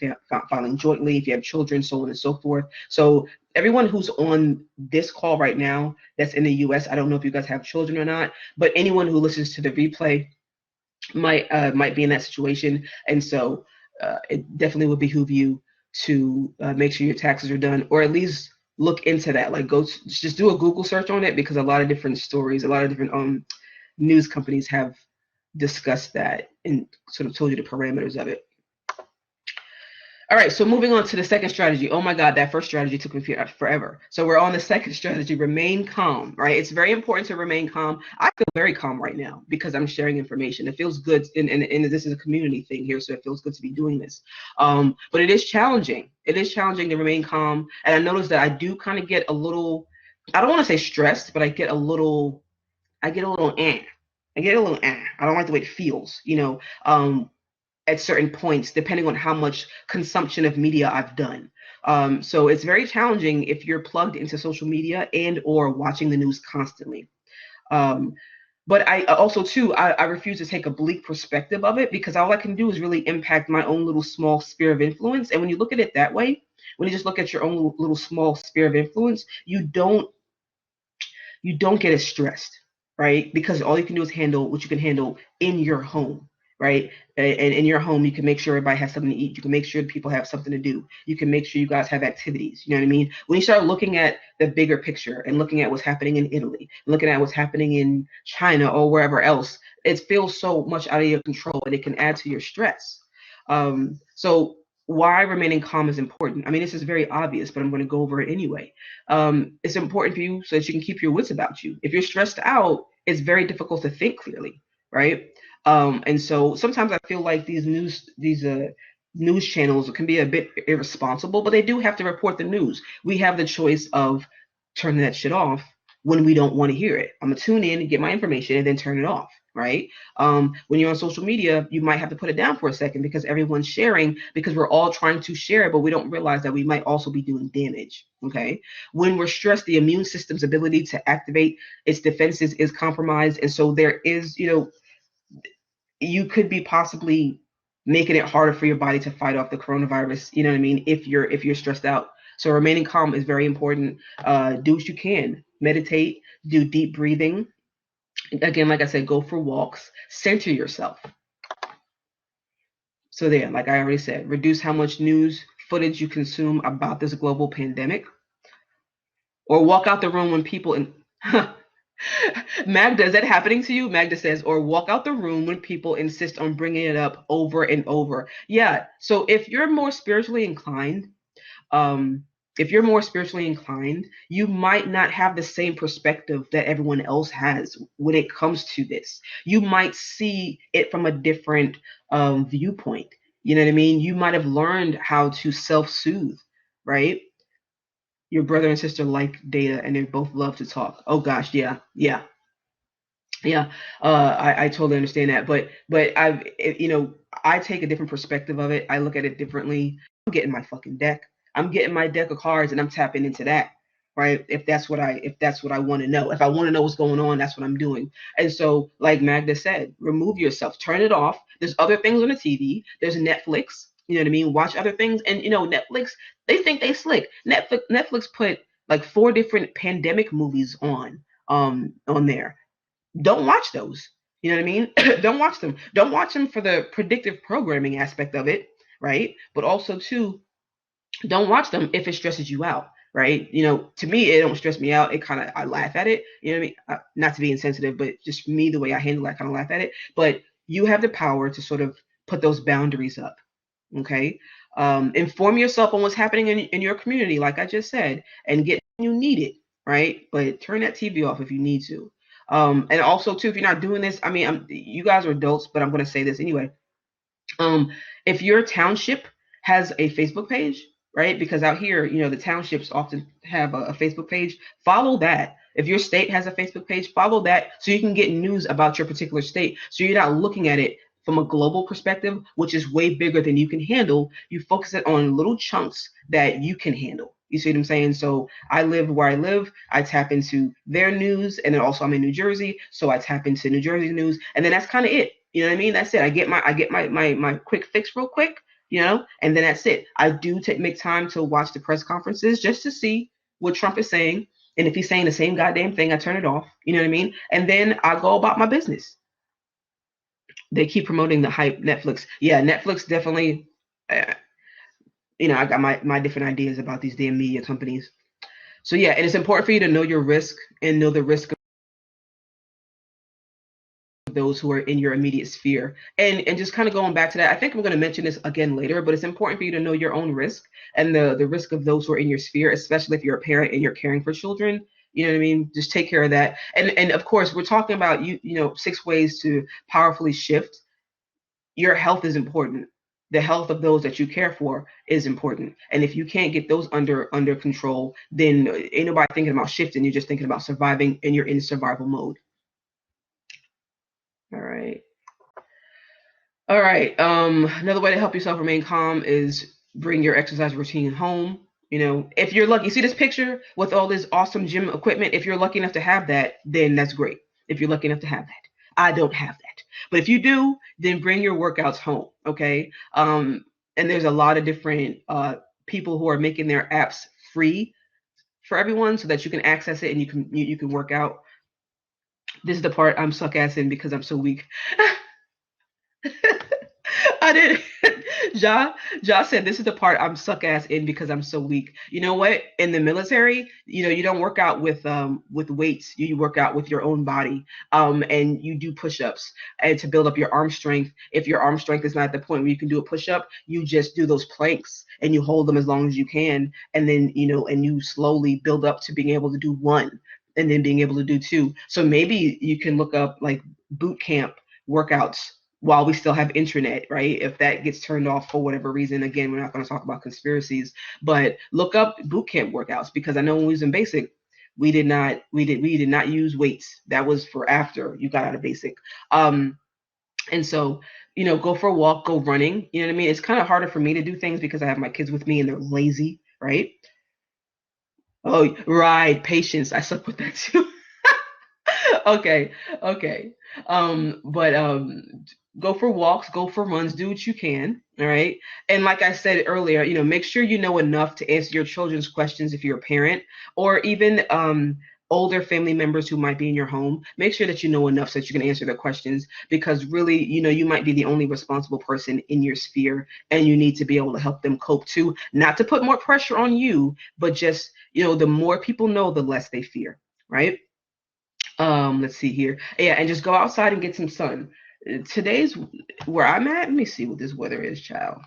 filing jointly, if you have children, so on and so forth. So everyone who's on this call right now that's in the US, I don't know if you guys have children or not, but anyone who listens to the replay might be in that situation. And so it definitely would behoove you to make sure your taxes are done, or at least look into that. Like, just do a Google search on it, because a lot of different stories, a lot of different news companies have discussed that and sort of told you the parameters of it. All right, so moving on to the second strategy. Oh my God, that first strategy took me forever. So we're on the second strategy, remain calm, right? It's very important to remain calm. I feel very calm right now because I'm sharing information. It feels good, and this is a community thing here, so it feels good to be doing this. But it is challenging. It is challenging to remain calm. And I noticed that I do kind of get a little, I don't want to say stressed, but I get a little I get a little I don't like the way it feels, at certain points, depending on how much consumption of media I've done. So it's very challenging if you're plugged into social media and or watching the news constantly. But I also too, I refuse to take a bleak perspective of it, because all I can do is really impact my own little small sphere of influence. And when you look at it that way, when you just look at your own little small sphere of influence, you don't get as stressed, right? Because all you can do is handle what you can handle in your home, right? And in your home, you can make sure everybody has something to eat. You can make sure people have something to do. You can make sure you guys have activities. You know what I mean? When you start looking at the bigger picture and looking at what's happening in Italy, looking at what's happening in China or wherever else, it feels so much out of your control, and it can add to your stress. So why remaining calm is important. I mean, this is very obvious, but I'm going to go over it anyway. It's important for you so that you can keep your wits about you. If you're stressed out, it's very difficult to think clearly, right? And so sometimes I feel like these news channels can be a bit irresponsible, but they do have to report the news. We have the choice of turning that shit off when we don't want to hear it. I'm gonna tune in and get my information and then turn it off. right? When you're on social media, you might have to put it down for a second because everyone's sharing, because we're all trying to share, but we don't realize that we might also be doing damage. Okay. When we're stressed, the immune system's ability to activate its defenses is compromised. And so there is, you could be possibly making it harder for your body to fight off the coronavirus. You know what I mean? If you're stressed out. So remaining calm is very important. Do what you can. Meditate, do deep breathing. Again, like I said, go for walks, center yourself. So there, like I already said, reduce how much news footage you consume about this global pandemic, or walk out the room when people in Magda, is that happening to you? Magda says, or walk out the room when people insist on bringing it up over and over. Yeah. So if you're more spiritually inclined, um, you might not have the same perspective that everyone else has when it comes to this. You might see it from a different viewpoint. You know what I mean? You might have learned how to self-soothe, right? Your brother and sister like data and they both love to talk. Oh gosh, yeah, yeah. Yeah, I totally understand that, but I take a different perspective of it. I look at it differently. I'm getting my fucking deck. I'm getting my deck of cards and I'm tapping into that, right? If that's what I want to know. If I want to know what's going on, that's what I'm doing. And so, like Magda said, remove yourself, turn it off. There's other things on the TV. There's Netflix. You know what I mean? Watch other things, and Netflix. They think they slick. Netflix put like 4 different pandemic movies on there. Don't watch those. You know what I mean? Don't watch them. Don't watch them for the predictive programming aspect of it, right? But also too, don't watch them if it stresses you out, right? To me, it don't stress me out. It kind of, I laugh at it. You know what I mean? Not to be insensitive, but just me, the way I handle it, I kind of laugh at it. But you have the power to sort of put those boundaries up. Okay. Inform yourself on what's happening in your community, like I just said, and get you need it, right? But turn that TV off if you need to. And also too, if you're not doing this, I mean, you guys are adults, but I'm going to say this anyway. If your township has a Facebook page, right? Because out here, the townships often have a Facebook page. Follow that. If your state has a Facebook page, follow that so you can get news about your particular state. So you're not looking at it from a global perspective, which is way bigger than you can handle. You focus it on little chunks that you can handle. You see what I'm saying? So I live where I live. I tap into their news, and then also I'm in New Jersey, so I tap into New Jersey news, and then that's kind of it. You know what I mean? That's it. I get my quick fix real quick, and then that's it. I do make time to watch the press conferences just to see what Trump is saying, and if he's saying the same goddamn thing, I turn it off. You know what I mean? And then I go about my business. They keep promoting the hype Netflix. Yeah, Netflix definitely. I got my different ideas about these damn media companies. So yeah, and it's important for you to know your risk and know the risk of those who are in your immediate sphere. And just kind of going back to that, I think I'm going to mention this again later, but it's important for you to know your own risk and the risk of those who are in your sphere, especially if you're a parent and you're caring for children. You know what I mean? Just take care of that. And of course, we're talking about 6 ways to powerfully shift. Your health is important. The health of those that you care for is important. And if you can't get those under control, then ain't nobody thinking about shifting. You're just thinking about surviving, and you're in survival mode. All right. All right. Another way to help yourself remain calm is bring your exercise routine home. If you're lucky, see this picture with all this awesome gym equipment. If you're lucky enough to have that, then that's great. If you're lucky enough to have that, I don't have that. But if you do, then bring your workouts home. Okay. And there's a lot of different people who are making their apps free for everyone so that you can access it and you can work out. This is the part I'm suck ass in because I'm so weak. I did. Ja said this is the part I'm suck ass in because I'm so weak. You know what? In the military, you don't work out with weights. You work out with your own body. And you do push-ups and to build up your arm strength. If your arm strength is not at the point where you can do a push-up, you just do those planks and you hold them as long as you can, and then and you slowly build up to being able to do 1 and then being able to do 2. So maybe you can look up like boot camp workouts while we still have internet, right? If that gets turned off for whatever reason, again, we're not going to talk about conspiracies, but look up boot camp workouts, because I know when we was in basic, We did not use weights. That was for after you got out of basic. And so, go for a walk, go running. You know what I mean? It's kind of harder for me to do things because I have my kids with me and they're lazy, right? Oh, right. Patience. I suck with that too. Okay. Okay. But go for walks, go for runs, do what you can. All right. And like I said earlier, make sure you know enough to answer your children's questions if you're a parent, or even older family members who might be in your home. Make sure that you know enough so that you can answer their questions, because really, you might be the only responsible person in your sphere, and you need to be able to help them cope too. Not to put more pressure on you, but just, the more people know, the less they fear, right? Let's see here. Yeah, and just go outside and get some sun. Today's where I'm at. Let me see what this weather is, child.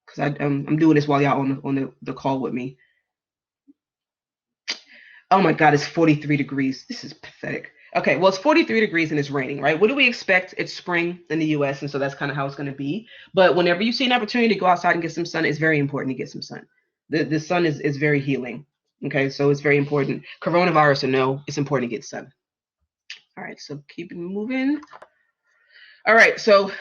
Because I'm doing this while y'all on the call with me. Oh my God, it's 43 degrees. This is pathetic. Okay, well, it's 43 degrees and it's raining, right? What do we expect? It's spring in the US, and so that's kind of how it's going to be. But whenever you see an opportunity to go outside and get some sun, it's very important to get some sun. The sun is very healing. Okay, so it's very important. Coronavirus or no, it's important to get sun. All right, so keep moving. All right, so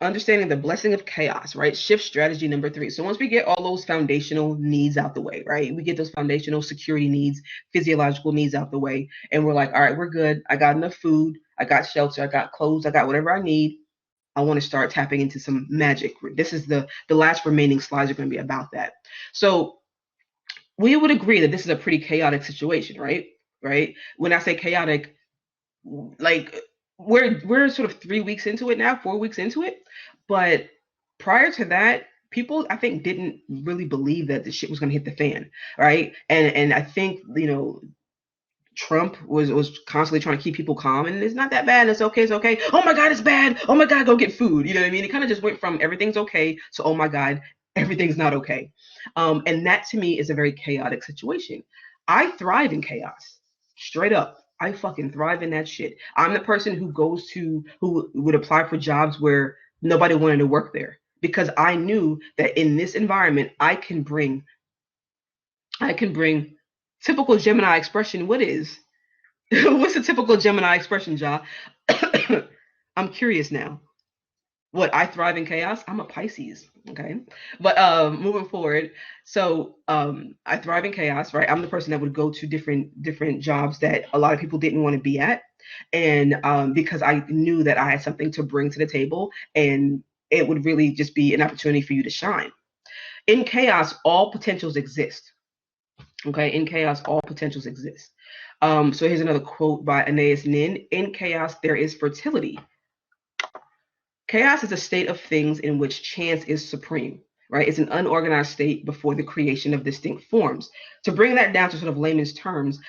understanding the blessing of chaos, right? Shift strategy number 3. So once we get all those foundational needs out the way, right? We get those foundational security needs, physiological needs out the way, and we're like, all right, we're good. I got enough food. I got shelter. I got clothes. I got whatever I need. I want to start tapping into some magic. This is the last remaining slides are going to be about that. So we would agree that this is a pretty chaotic situation, right? Right? When I say chaotic, like we're sort of 3 weeks into it now, 4 weeks into it. But prior to that, people I think didn't really believe that the shit was gonna hit the fan, right? And I think Trump was constantly trying to keep people calm, and it's not that bad. It's okay. It's okay. Oh my God, it's bad. Oh my God, go get food. You know what I mean? It kind of just went from everything's okay to oh my God, everything's not okay. And that to me is a very chaotic situation. I thrive in chaos, straight up. I fucking thrive in that shit. I'm the person who would apply for jobs where nobody wanted to work there, because I knew that in this environment I can bring typical Gemini expression. What is? What's the typical Gemini expression, Ja? I'm curious now. What, I thrive in chaos? I'm a Pisces. Okay. But moving forward, so I thrive in chaos, right? I'm the person that would go to different jobs that a lot of people didn't want to be at. And because I knew that I had something to bring to the table, and it would really just be an opportunity for you to shine. In chaos, all potentials exist. Okay, in chaos, all potentials exist. So here's another quote by Anais Nin. In chaos, there is fertility. Chaos is a state of things in which chance is supreme, right? It's an unorganized state before the creation of distinct forms. To bring that down to sort of layman's terms,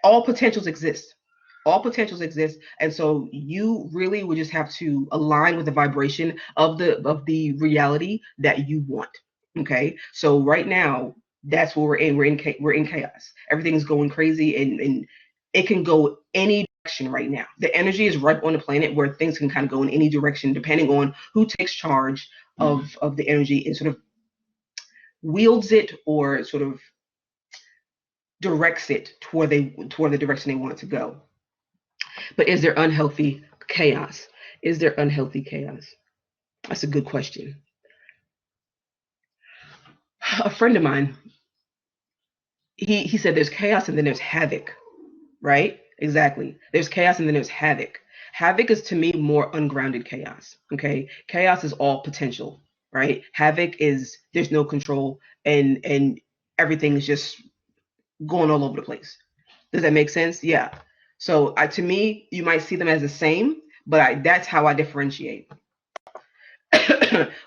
all potentials exist. All potentials exist, and so you really would just have to align with the vibration of the reality that you want. Okay, so right now, that's what we're in. We're in chaos. Everything's going crazy, and it can go any direction right now. The energy is right on the planet where things can kind of go in any direction depending on who takes charge of the energy and sort of wields it, or sort of directs it toward the direction they want it to go. But is there unhealthy chaos? Is there unhealthy chaos? That's a good question. A friend of mine, he said there's chaos and then there's havoc, right? Exactly. There's chaos and then there's havoc. Havoc is to me more ungrounded chaos. Okay. Chaos is all potential, right? Havoc is there's no control, and everything is just going all over the place. Does that make sense? Yeah. So to me, you might see them as the same, but that's how I differentiate.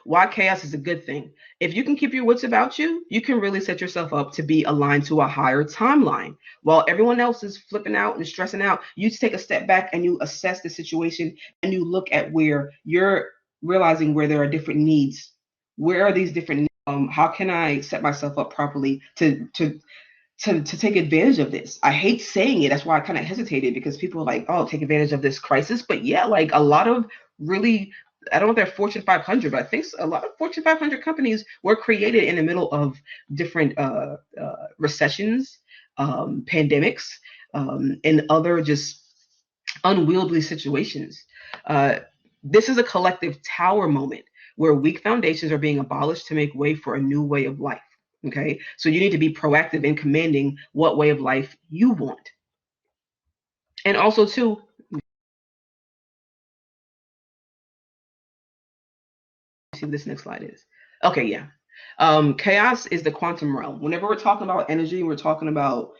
Why chaos is a good thing. If you can keep your wits about you, you can really set yourself up to be aligned to a higher timeline. While everyone else is flipping out and stressing out, you take a step back and you assess the situation, and you look at where you're realizing where there are different needs. Where are these different how can I set myself up properly to take advantage of this? I hate saying it. That's why I kind of hesitated, because people are like, oh, take advantage of this crisis. But yeah, like a lot of really, I don't know if they're Fortune 500, but I think a lot of Fortune 500 companies were created in the middle of different recessions, pandemics, and other just unwieldy situations. This is a collective tower moment where weak foundations are being abolished to make way for a new way of life. Okay, so you need to be proactive in commanding what way of life you want. And also, too, see what this next slide is. Okay, yeah. Chaos is the quantum realm. Whenever we're talking about energy, we're talking about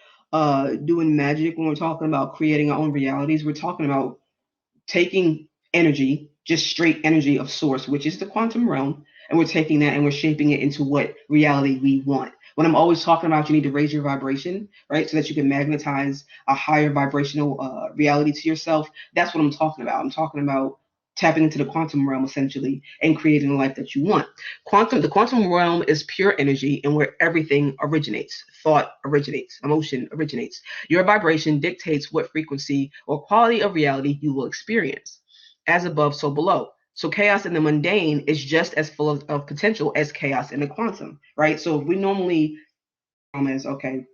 doing magic. When we're talking about creating our own realities, we're talking about taking energy, just straight energy of source, which is the quantum realm, and we're taking that and we're shaping it into what reality we want. When I'm always talking about you need to raise your vibration, right, so that you can magnetize a higher vibrational reality to yourself, that's what I'm talking about. I'm talking about tapping into the quantum realm essentially and creating the life that you want. The quantum realm is pure energy and where everything originates. Thought originates, emotion originates. Your vibration dictates what frequency or quality of reality you will experience. As above, so below. So chaos in the mundane is just as full of potential as chaos in the quantum, right? So if we normally as, okay,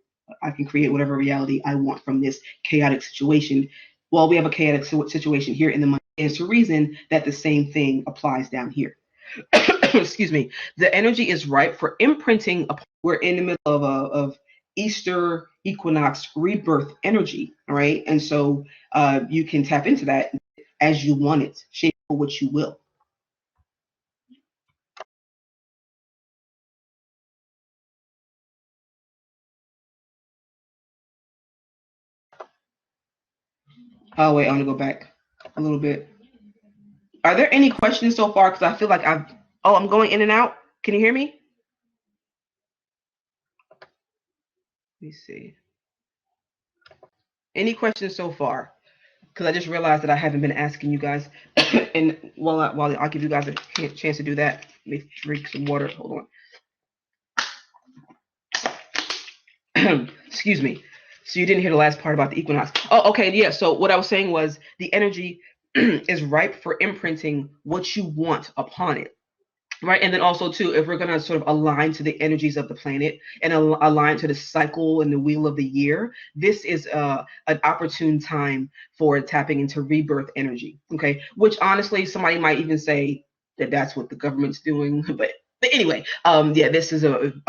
I can create whatever reality I want from this chaotic situation. Well, we have a chaotic situation here in the mundane. It's a reason that the same thing applies down here. Excuse me. The energy is ripe for imprinting. We're in the middle of Easter equinox rebirth energy, all right? And so you can tap into that as you want it, shape for what you will. Oh, wait, I'm going to go back a little bit. Are there any questions so far? Because I feel like I'm going in and out. Can you hear me? Let me see. Any questions so far? Because I just realized that I haven't been asking you guys. And while I'll give you guys a chance to do that, let me drink some water. Hold on. Excuse me. So you didn't hear the last part about the equinox. Oh, okay, yeah. So what I was saying was the energy is ripe for imprinting what you want upon it. Right. And then also, too, if we're going to sort of align to the energies of the planet and align to the cycle and the wheel of the year, this is an opportune time for tapping into rebirth energy. Okay. Which honestly, somebody might even say that that's what the government's doing. But anyway, yeah, this is an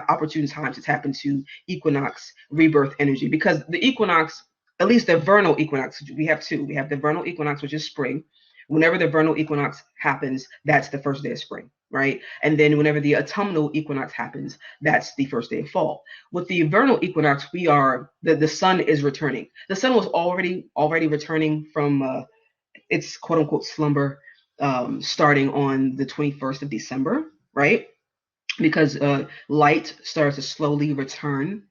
opportune time to tap into equinox rebirth energy because the equinox, at least the vernal equinox, we have two. We have the vernal equinox, which is spring. Whenever the vernal equinox happens, that's the first day of spring, right? And then whenever the autumnal equinox happens, that's the first day of fall. With the vernal equinox, the sun is returning. The sun was already returning from its quote unquote slumber, starting on the 21st of December, right? Because light starts to slowly return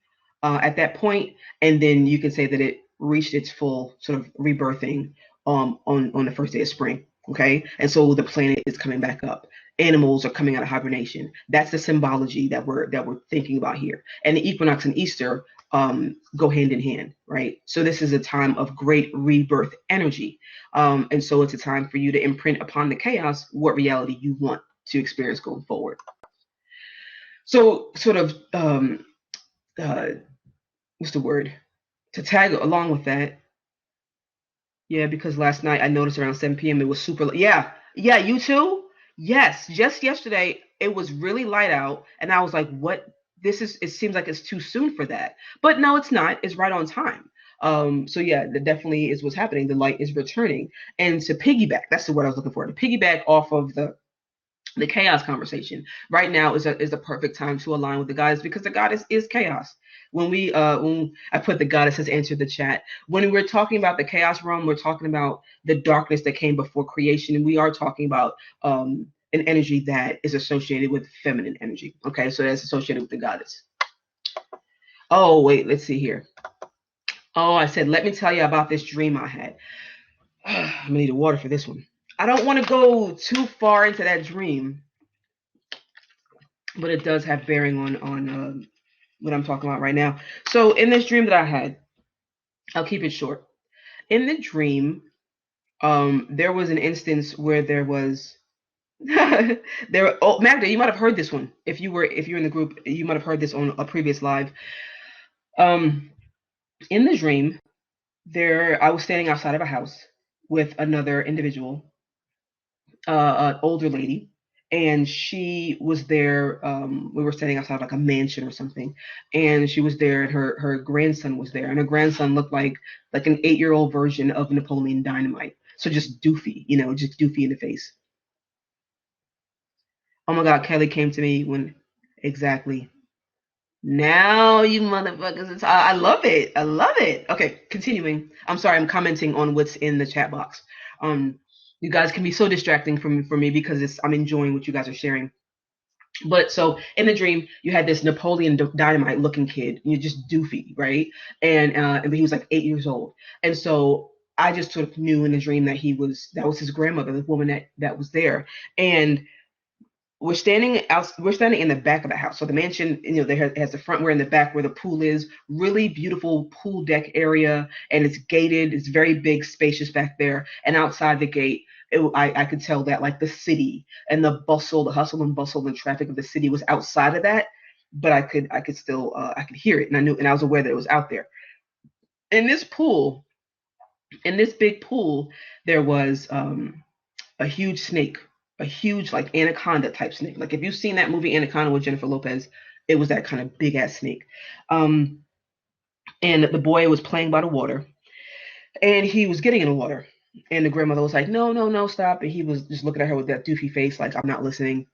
at that point, and then you can say that it reached its full sort of rebirthing on the first day of spring. Okay, and so the planet is coming back up. Animals are coming out of hibernation. That's the symbology that we're thinking about here. And the equinox and Easter go hand in hand, right? So this is a time of great rebirth energy, and so it's a time for you to imprint upon the chaos what reality you want to experience going forward. So sort of what's the word? To tag along with that, yeah, because last night I noticed around 7 p.m. it was super. Yeah, yeah, you too. Yes, just yesterday it was really light out, and I was like, "What? This is." It seems like it's too soon for that, but no, it's not. It's right on time. So yeah, that definitely is what's happening. The light is returning, and to piggyback, that's the word I was looking for. To piggyback off of the chaos conversation right now is a perfect time to align with the goddess because the goddess is chaos. When I put the goddess has answered the chat, when we're talking about the chaos realm, we're talking about the darkness that came before creation, and we are talking about an energy that is associated with feminine energy. Okay, so that's associated with the goddess. Oh wait, let's see here. Oh, I said let me tell you about this dream I had. I'm gonna need water for this one. I don't want to go too far into that dream, but it does have bearing on what I'm talking about right now. So in this dream that I had, I'll keep it short. In the dream, there was an instance where there was there. Oh, Magda, you might have heard this one if you're in the group. You might have heard this on a previous live. In the dream, I was standing outside of a house with another individual, an older lady, and she was there. We were standing outside like a mansion or something, and she was there, and her grandson was there, and her grandson looked like an 8-year-old version of Napoleon Dynamite. So just doofy, just doofy in the face. Oh my God, Kelly came to me when exactly. Now you motherfuckers, I love it. I love it. Okay, continuing. I'm sorry, I'm commenting on what's in the chat box. Um, you guys can be so distracting for me because I'm enjoying what you guys are sharing. But so in the dream, you had this Napoleon Dynamite looking kid, you just doofy, right? And he was like 8 years old, and so I just sort of knew in the dream that was his grandmother, the woman that was there, and we're standing in the back of the house. So the mansion, there has the front, we're in the back where the pool is, really beautiful pool deck area, and it's gated. It's very big, spacious back there. And outside the gate, I could tell that like the city and the bustle, the hustle and bustle and traffic of the city was outside of that, but I could still I could hear it, and I was aware that it was out there. In this pool, in this big pool, there was a huge snake, a huge like anaconda type snake. Like if you've seen that movie Anaconda with Jennifer Lopez, it was that kind of big ass snake. Um, and the boy was playing by the water, and he was getting in the water. And the grandmother was like, "No, no, no, stop!" And he was just looking at her with that doofy face, like I'm not listening.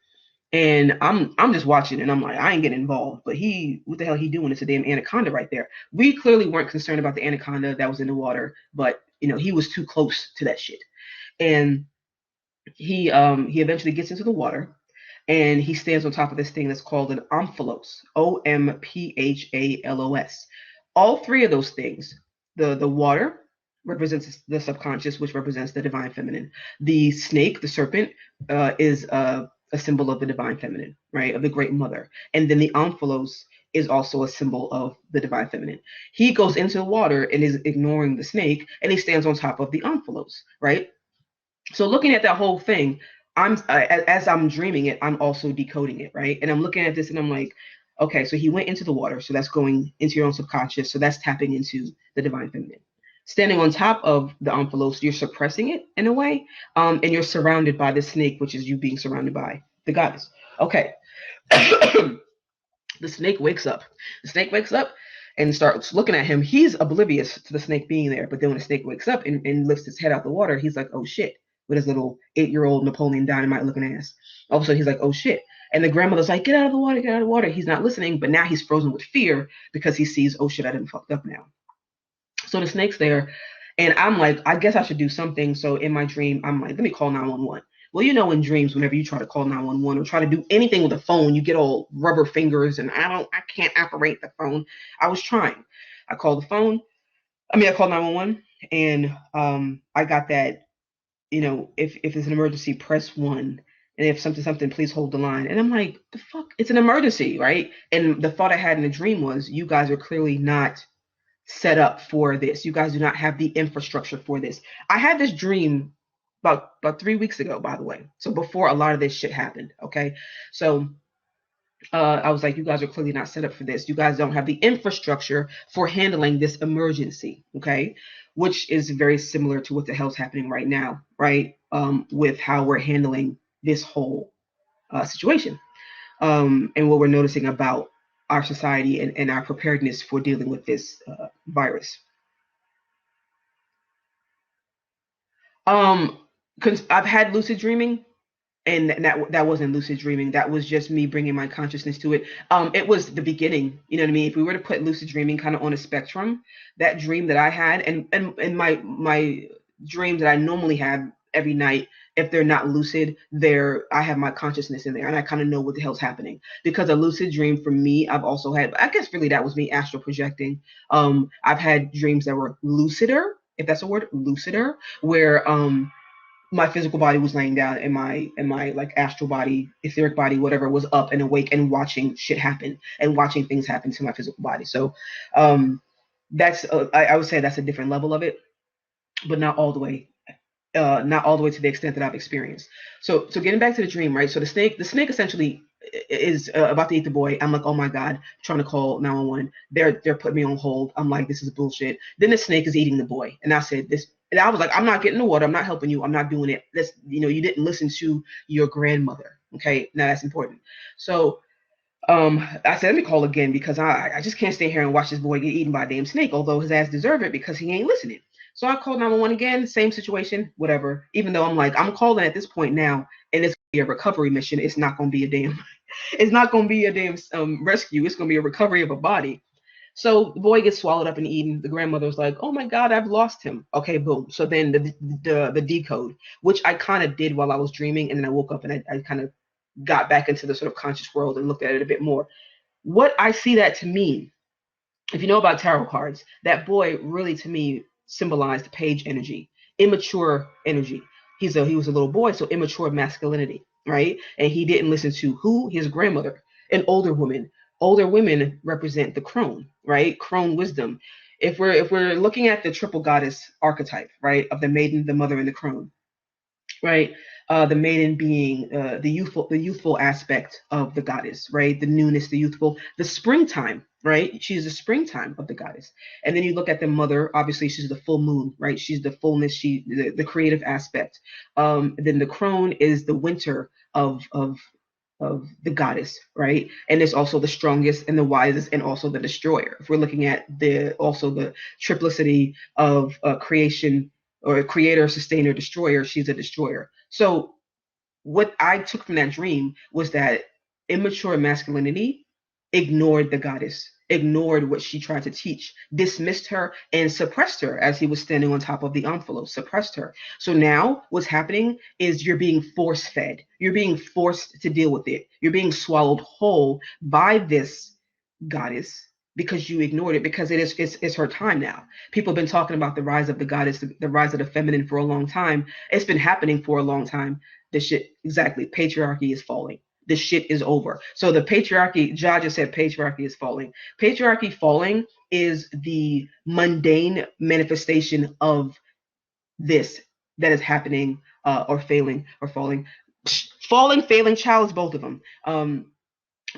And I'm just watching, and I'm like, I ain't getting involved. But what the hell he doing? It's a damn anaconda right there. We clearly weren't concerned about the anaconda that was in the water, but he was too close to that shit. And he eventually gets into the water, and he stands on top of this thing that's called an omphalos, Omphalos. All three of those things, the water represents the subconscious, which represents the divine feminine. The snake, the serpent, is a symbol of the divine feminine, right, of the great mother. And then the omphalos is also a symbol of the divine feminine. He goes into the water and is ignoring the snake, and he stands on top of the omphalos, right? So looking at that whole thing, as I'm dreaming it, I'm also decoding it, right? And I'm looking at this and I'm like, okay, so he went into the water, so that's going into your own subconscious, so that's tapping into the divine feminine. Standing on top of the omphalos, you're suppressing it in a way, and you're surrounded by the snake, which is you being surrounded by the goddess. Okay. The snake wakes up. The snake wakes up and starts looking at him. He's oblivious to the snake being there. But then when the snake wakes up and lifts his head out the water, he's like, oh shit, with his little 8-year-old Napoleon Dynamite looking ass. All of a sudden, he's like, oh shit. And the grandmother's like, get out of the water, get out of the water. He's not listening, but now he's frozen with fear because he sees, oh shit, I done fucked up now. So the snake's there. And I'm like, I guess I should do something. So in my dream, I'm like, let me call 911. Well, in dreams, whenever you try to call 911 or try to do anything with a phone, you get all rubber fingers, and I can't operate the phone. I was trying. I called the phone. I called 911, and I got that, if it's an emergency, press 1. And if something, please hold the line. And I'm like, the fuck? It's an emergency, right? And the thought I had in the dream was, you guys are clearly not set up for this. You guys do not have the infrastructure for this. I had this dream about 3 weeks ago, by the way. So before a lot of this shit happened. Okay. So I was like, you guys are clearly not set up for this. You guys don't have the infrastructure for handling this emergency. Okay. Which is very similar to what the hell's happening right now, right? With how we're handling this whole situation. And what we're noticing about our society and our preparedness for dealing with this virus. Because I've had lucid dreaming, and that wasn't lucid dreaming. That was just me bringing my consciousness to it. It was the beginning. You know what I mean? If we were to put lucid dreaming kind of on a spectrum, that dream that I had, and my dreams that I normally have every night, if they're not lucid, I have my consciousness in there, and I kind of know what the hell's happening. Because a lucid dream for me, I've also had. I guess really that was me astral projecting. I've had dreams that were lucider, if that's a word, lucider, where my physical body was laying down, and my like astral body, etheric body, whatever, was up and awake and watching shit happen and watching things happen to my physical body. So that's I would say that's a different level of it, but not all the way. Not all the way to the extent that I've experienced. So getting back to the dream, right? So the snake essentially is about to eat the boy. I'm like, oh my God, trying to call 911. They're putting me on hold. I'm like, this is bullshit. Then the snake is eating the boy. And I said this, and I was like, I'm not getting the water. I'm not helping you. I'm not doing it. This, you didn't listen to your grandmother. Okay. Now that's important. So I said, let me call again because I just can't stay here and watch this boy get eaten by a damn snake, although his ass deserve it because he ain't listening. So I called 911 again, same situation, whatever. Even though I'm like, I'm calling at this point now, and it's gonna be a recovery mission. It's not gonna be a damn, it's not gonna be a damn rescue. It's gonna be a recovery of a body. So the boy gets swallowed up and eaten. The grandmother's like, "Oh my God, I've lost him." Okay, boom. So then the decode, which I kind of did while I was dreaming, and then I woke up and I kind of got back into the sort of conscious world and looked at it a bit more. What I see that to mean, if you know about tarot cards, that boy really to me symbolized page energy, immature energy. He was a little boy, so immature masculinity, right? And he didn't listen to who? His grandmother, an older woman. Older women represent the crone, right? Crone wisdom. If we're looking at the triple goddess archetype, right, of the maiden, the mother, and the crone, right? The maiden being the youthful aspect of the goddess, right? The newness, the youthful, the springtime, right? She's the springtime of the goddess. And then you look at the mother, obviously she's the full moon, right? She's the fullness, the creative aspect. Then the crone is the winter of the goddess, right? And it's also the strongest and the wisest and also the destroyer. If we're looking at the triplicity of creation or creator, sustainer, destroyer, she's a destroyer. So what I took from that dream was that immature masculinity ignored the goddess, ignored what she tried to teach, dismissed her, and suppressed her as he was standing on top of the envelope, suppressed her. So now what's happening is you're being force fed. You're being forced to deal with it. You're being swallowed whole by this goddess because you ignored it, because it's her time now. People have been talking about the rise of the goddess, the rise of the feminine for a long time. It's been happening for a long time. The shit, exactly, patriarchy is falling. The shit is over. So the patriarchy, Ja just said patriarchy is falling. Patriarchy falling is the mundane manifestation of this that is happening or failing or falling. Falling, failing, child is both of them.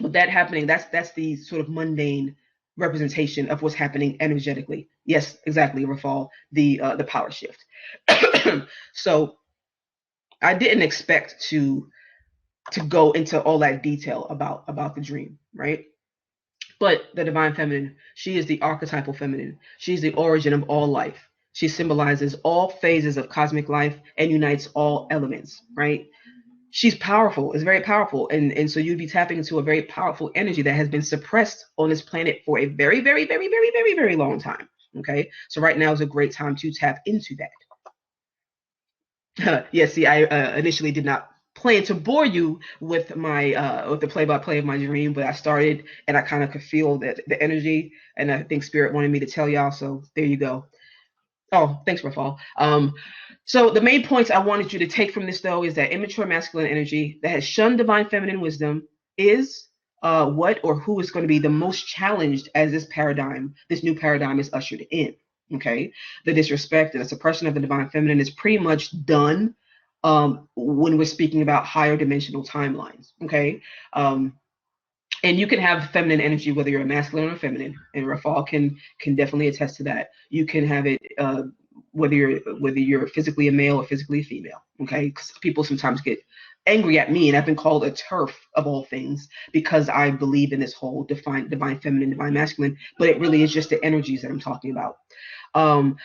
With that happening, that's the sort of mundane representation of what's happening energetically. Yes, exactly, Rafal, the power shift. So I didn't expect to go into all that detail about the dream, right? But the divine feminine, she is the archetypal feminine. She's the origin of all life. She symbolizes all phases of cosmic life and unites all elements, right? She's powerful, is very powerful. And so you'd be tapping into a very powerful energy that has been suppressed on this planet for a very, very, very, very, very, very long time. Okay. So right now is a great time to tap into that. Yeah, see, I initially did not plan to bore you with my with the play-by-play of my dream, but I started and I kind of could feel that the energy, and I think spirit wanted me to tell y'all. So there you go. Oh, thanks, Rafal. So the main points I wanted you to take from this, though, is that immature masculine energy that has shunned divine feminine wisdom is what or who is going to be the most challenged as this new paradigm is ushered in. Okay, the disrespect and the suppression of the divine feminine is pretty much done when we're speaking about higher dimensional timelines. Okay, and you can have feminine energy whether you're a masculine or feminine, and Rafal can definitely attest to that. You can have it whether you're physically a male or physically a female. Okay, because people sometimes get angry at me, and I've been called a turf of all things because I believe in this whole divine feminine, divine masculine, but it really is just the energies that I'm talking about.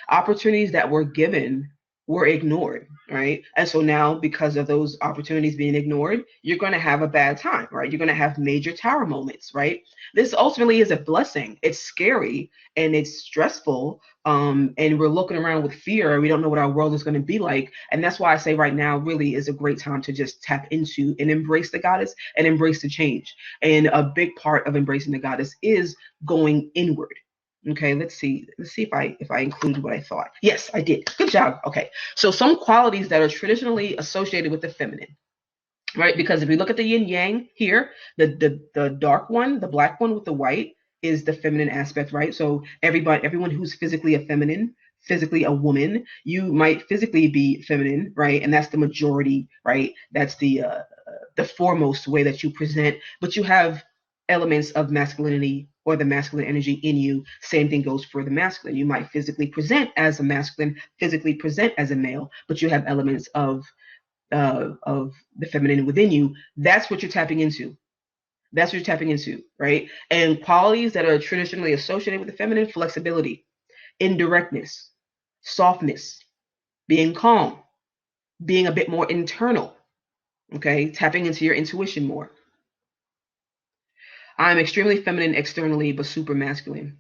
Opportunities that were given were ignored, right? And so now, because of those opportunities being ignored, you're going to have a bad time, right? You're going to have major tower moments, right? This ultimately is a blessing. It's scary and it's stressful, and we're looking around with fear, and we don't know what our world is going to be like. And that's why I say right now really is a great time to just tap into and embrace the goddess and embrace the change. And a big part of embracing the goddess is going inward. Okay, let's see if I included what I thought. Yes, I did. Good job. Okay, so some qualities that are traditionally associated with the feminine, right? Because if we look at the yin yang here, the dark one, the black one with the white, is the feminine aspect, right? So everyone who's physically a feminine, physically a woman, you might physically be feminine, right? And that's the majority, right? That's the the foremost way that you present, but you have elements of masculinity or the masculine energy in you. Same thing goes for the masculine. You might physically present as a masculine, physically present as a male, but you have elements of the feminine within you. That's what you're tapping into. That's what you're tapping into, right? And qualities that are traditionally associated with the feminine: flexibility, indirectness, softness, being calm, being a bit more internal, okay? Tapping into your intuition more. I'm extremely feminine externally, but super masculine.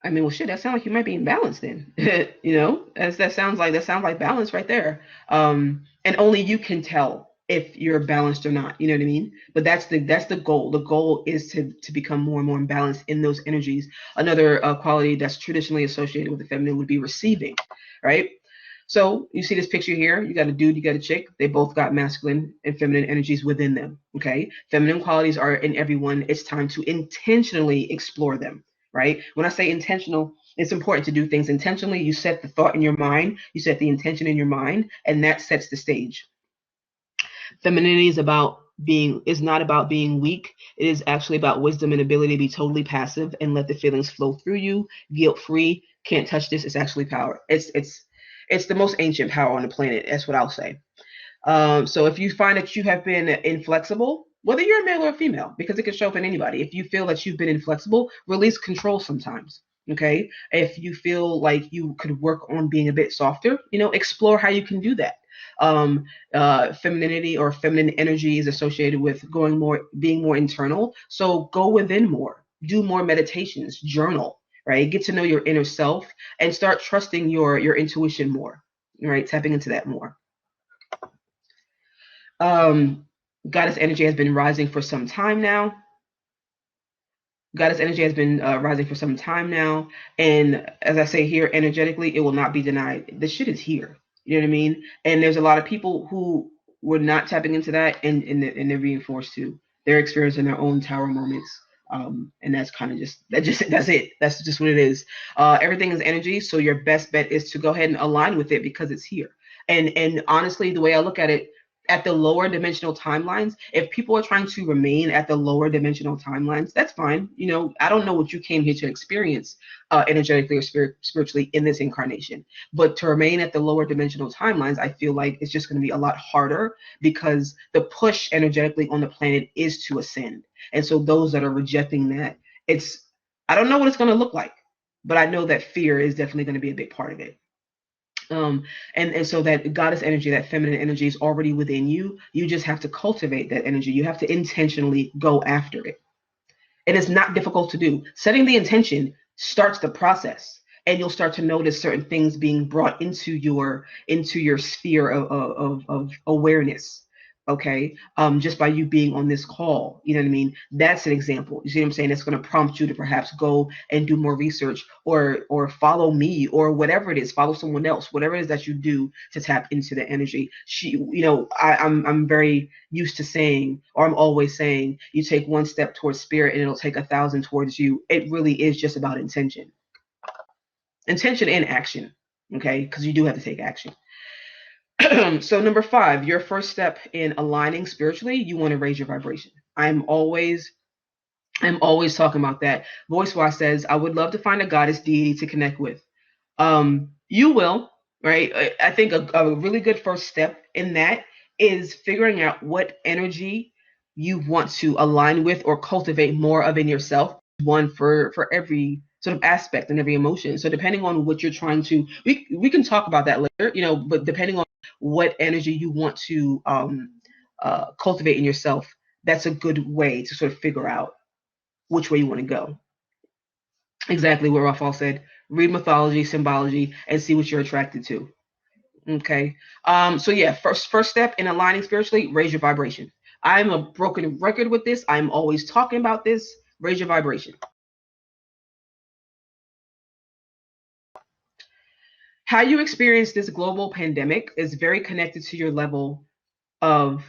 I mean, well, shit, that sounds like you might be in balance then. That sounds like balance right there. And only you can tell if you're balanced or not. You know what I mean? But that's the goal. The goal is to become more and more imbalanced in those energies. Another quality that's traditionally associated with the feminine would be receiving, right? So you see this picture here. You got a dude, you got a chick. They both got masculine and feminine energies within them. Okay, feminine qualities are in everyone. It's time to intentionally explore them. Right? When I say intentional, it's important to do things intentionally. You set the thought in your mind, you set the intention in your mind, and that sets the stage. Femininity is not about being weak. It is actually about wisdom and ability to be totally passive and let the feelings flow through you, guilt free. Can't touch this. It's actually power. It's the most ancient power on the planet. That's what I'll say. So if you find that you have been inflexible, whether you're a male or a female, because it can show up in anybody, if you feel that you've been inflexible, release control sometimes. Okay. If you feel like you could work on being a bit softer, explore how you can do that. Femininity or feminine energy is associated with being more internal. So go within more, do more meditations, journal, right? Get to know your inner self and start trusting your intuition more, right? Tapping into that more. Goddess energy has been rising for some time now. And as I say here, energetically, it will not be denied. The shit is here. You know what I mean? And there's a lot of people who were not tapping into that, and they're being forced to. They're experiencing their own tower moments. And that's kind of that's it. That's just what it is. Everything is energy. So your best bet is to go ahead and align with it because it's here. And honestly, the way I look at it, at the lower dimensional timelines, if people are trying to remain at the lower dimensional timelines, that's fine. I don't know what you came here to experience energetically or spiritually in this incarnation, but to remain at the lower dimensional timelines, I feel like it's just going to be a lot harder because the push energetically on the planet is to ascend. And so those that are rejecting that, I don't know what it's going to look like, but I know that fear is definitely going to be a big part of it. And so that goddess energy, that feminine energy is already within you. You just have to cultivate that energy. You have to intentionally go after it. And it's not difficult to do. Setting the intention starts the process, and you'll start to notice certain things being brought into your sphere of awareness. Okay, just by you being on this call, you know what I mean? That's an example. You see what I'm saying? It's going to prompt you to perhaps go and do more research, or follow me, or whatever it is, follow someone else, whatever it is that you do to tap into the energy. I'm very used to saying, or I'm always saying, you take one step towards spirit and it'll take 1,000 towards you. It really is just about intention and action. Okay, because you do have to take action. So number 5, your first step in aligning spiritually, you want to raise your vibration. I'm always talking about that. VoiceWise says, I would love to find a goddess deity to connect with. You will, right? I think a really good first step in that is figuring out what energy you want to align with or cultivate more of in yourself. One for every sort of aspect and every emotion. So depending on what you're trying to, we can talk about that later, but depending on what energy you want to cultivate in yourself, that's a good way to sort of figure out which way you want to go. Exactly what Raphael said. Read mythology, symbology, and see what you're attracted to. Okay. So yeah, first step in aligning spiritually, raise your vibration. I'm a broken record with this. I'm always talking about this. Raise your vibration. How you experience this global pandemic is very connected to your level of,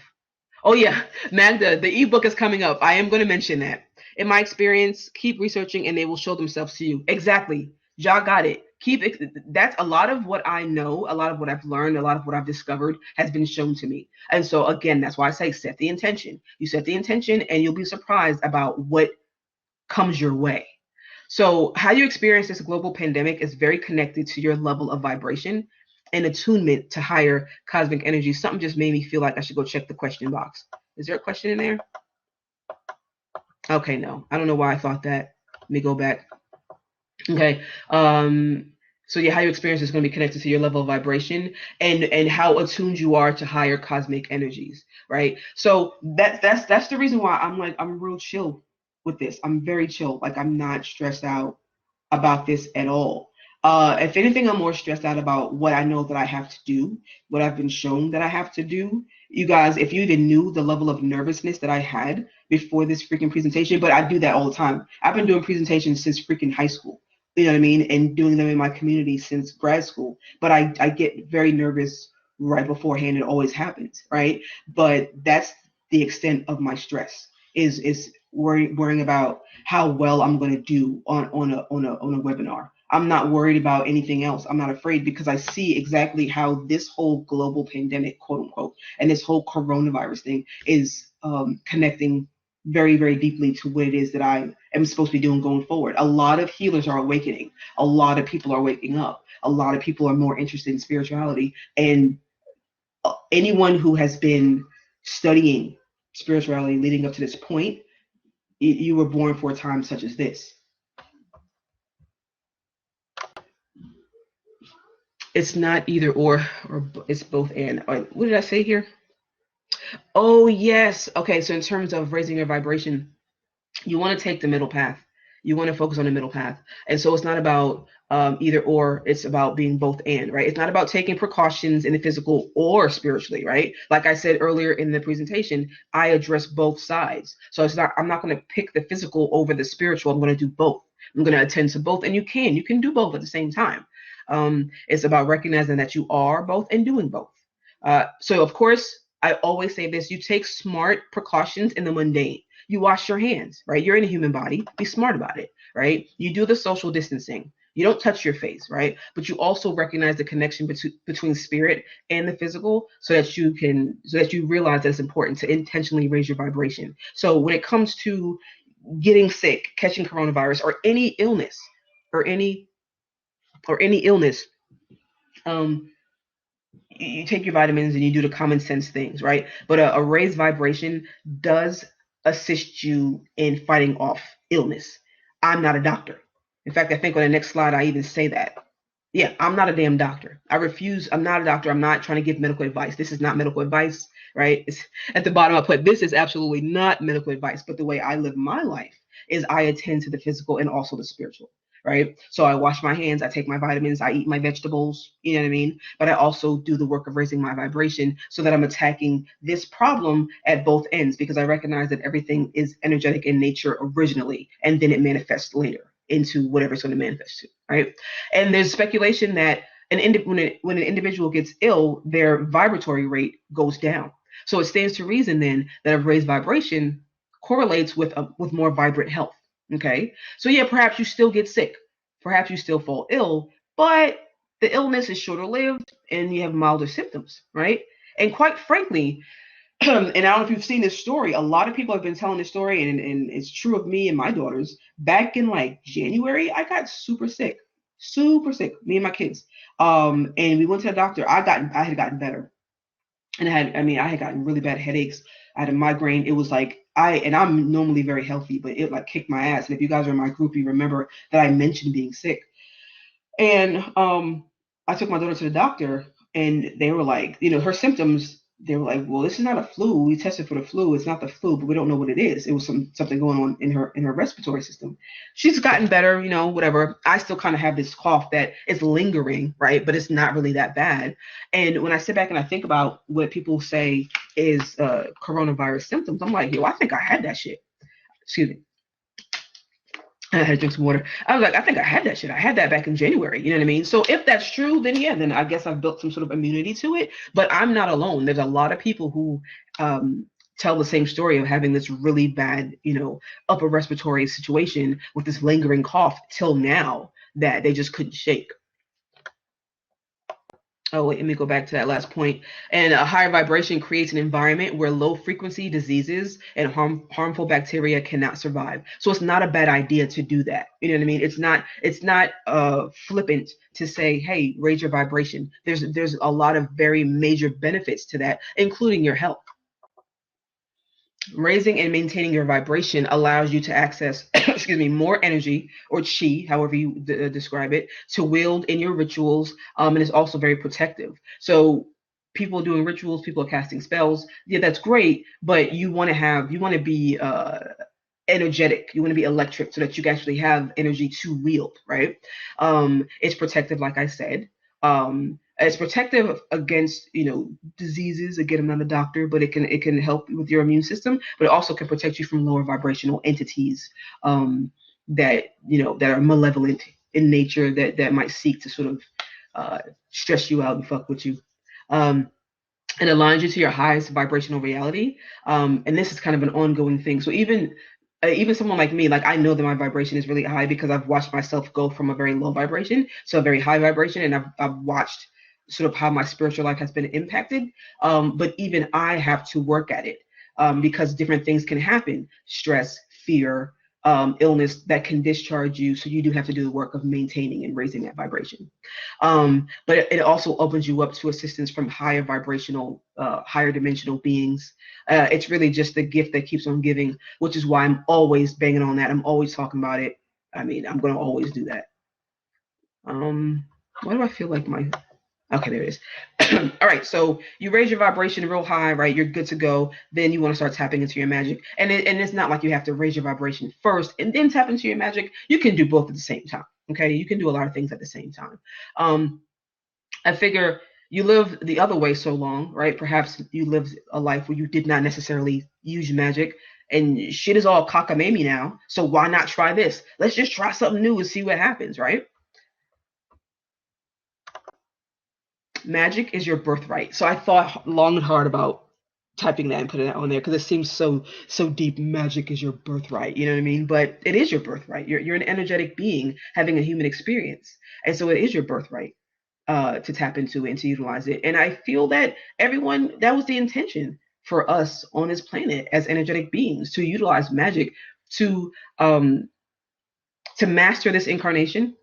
oh yeah, Magda, the ebook is coming up. I am going to mention that. In my experience, keep researching and they will show themselves to you. Exactly. Ja got it. That's a lot of what I know, a lot of what I've learned, a lot of what I've discovered has been shown to me. And so again, that's why I say set the intention. You set the intention and you'll be surprised about what comes your way. So how you experience this global pandemic is very connected to your level of vibration and attunement to higher cosmic energy. Something just made me feel like I should go check the question box. Is there a question in there? Okay, no. I don't know why I thought that. Let me go back. Okay. So yeah, how you experience is going to be connected to your level of vibration and how attuned you are to higher cosmic energies, right? So that's the reason why I'm real chill with this. I'm very chill. Like I'm not stressed out about this at all. If anything, I'm more stressed out about what I know that I have to do, what I've been shown that I have to do. You guys, if you even knew the level of nervousness that I had before this freaking presentation, but I do that all the time. I've been doing presentations since freaking high school, you know what I mean? And doing them in my community since grad school. But I get very nervous right beforehand. It always happens, right? But that's the extent of my stress is worrying about how well I'm going to do on a webinar. I'm not worried about anything else. I'm not afraid because I see exactly how this whole global pandemic, quote unquote, and this whole coronavirus thing is connecting very, very deeply to what it is that I am supposed to be doing going forward. A lot of healers are awakening. A lot of people are waking up. A lot of people are more interested in spirituality. And anyone who has been studying spirituality leading up to this point, you were born for a time such as this. It's not either or it's both and. What did I say here? Oh, yes. Okay, so in terms of raising your vibration, you want to take the middle path. You want to focus on the middle path. And so it's not about either or, it's about being both and, right? It's not about taking precautions in the physical or spiritually, right? Like I said earlier in the presentation, I address both sides. So I'm not going to pick the physical over the spiritual. I'm going to do both. I'm going to attend to both. And you can do both at the same time. It's about recognizing that you are both and doing both. So of course, I always say this, you take smart precautions in the mundane. You wash your hands, right? You're in a human body. Be smart about it, right? You do the social distancing. You don't touch your face, right? But you also recognize the connection between spirit and the physical so that you realize that it's important to intentionally raise your vibration. So when it comes to getting sick, catching coronavirus, or any illness, or any illness, you take your vitamins and you do the common sense things, right? But a raised vibration does assist you in fighting off illness. I'm not a doctor. In fact, I think on the next slide, I even say that. Yeah, I'm not a damn doctor. I refuse. I'm not a doctor. I'm not trying to give medical advice. This is not medical advice, right? It's at the bottom I put, this is absolutely not medical advice. But the way I live my life is I attend to the physical and also the spiritual, right? So I wash my hands, I take my vitamins, I eat my vegetables, you know what I mean? But I also do the work of raising my vibration so that I'm attacking this problem at both ends because I recognize that everything is energetic in nature originally, and then it manifests later into whatever it's going to manifest to, right? And there's speculation that when an individual gets ill, their vibratory rate goes down. So it stands to reason then that a raised vibration correlates with more vibrant health. Okay, so yeah, perhaps you still get sick, perhaps you still fall ill, but the illness is shorter lived and you have milder symptoms, right? And quite frankly, and I don't know if you've seen this story, a lot of people have been telling this story, and it's true of me and my daughters. Back in like January, I got super sick, me and my kids. And we went to the doctor. I had gotten better. And I had gotten really bad headaches. I had a migraine. It was like I'm normally very healthy, but it like kicked my ass. And if you guys are in my group, you remember that I mentioned being sick. And I took my daughter to the doctor, and they were like, her symptoms. They were like, well, this is not a flu. We tested for the flu. It's not the flu, but we don't know what it is. It was something going on in her respiratory system. She's gotten better, whatever. I still kind of have this cough that is lingering, right? But it's not really that bad. And when I sit back and I think about what people say is coronavirus symptoms, I'm like, yo, I think I had that shit. Excuse me. I had to drink some water. I was like, I think I had that shit. I had that back in January. You know what I mean? So if that's true, then yeah, then I guess I've built some sort of immunity to it. But I'm not alone. There's a lot of people who tell the same story of having this really bad, upper respiratory situation with this lingering cough till now that they just couldn't shake. Oh, wait, let me go back to that last point. And a higher vibration creates an environment where low frequency diseases and harmful bacteria cannot survive. So it's not a bad idea to do that. You know what I mean? It's not flippant to say, hey, raise your vibration. There's a lot of very major benefits to that, including your health. Raising and maintaining your vibration allows you to access, excuse me, more energy or chi, however you describe it, to wield in your rituals. And it's also very protective. So people doing rituals, people are casting spells. Yeah, that's great, but you want to be energetic. You want to be electric so that you can actually have energy to wield, right? It's protective, like I said. It's protective against, diseases. Again, I'm not a doctor, but it can help with your immune system, but it also can protect you from lower vibrational entities that are malevolent in nature that might seek to sort of stress you out and fuck with you. Um, it aligns you to your highest vibrational reality. And this is kind of an ongoing thing. So even someone like me, like I know that my vibration is really high because I've watched myself go from a very low vibration to a very high vibration, and I've watched sort of how my spiritual life has been impacted. But even I have to work at it because different things can happen: stress, fear, illness that can discharge you. So you do have to do the work of maintaining and raising that vibration. But it also opens you up to assistance from higher vibrational, higher dimensional beings. It's really just the gift that keeps on giving, which is why I'm always banging on that. I'm always talking about it. I mean, I'm going to always do that. Why do I feel like my Okay, there it is. All right, so you raise your vibration real high, right? You're good to go. Then you want to start tapping into your magic, and it's not like you have to raise your vibration first and then tap into your magic. You can do both at the same time. Okay, you can do a lot of things at the same time. Um, I figure you live the other way so long, right? Perhaps you lived a life where you did not necessarily use magic, and shit is all cockamamie now. So why not try this? Let's just try something new and see what happens, right? Magic is your birthright. So I thought long and hard about typing that and putting that on there because it seems so deep. Magic is your birthright. You know what I mean? But it is your birthright. You're an energetic being having a human experience, and so it is your birthright to tap into it and to utilize it. And I feel that everyone that was the intention for us on this planet as energetic beings to utilize magic to um to master this incarnation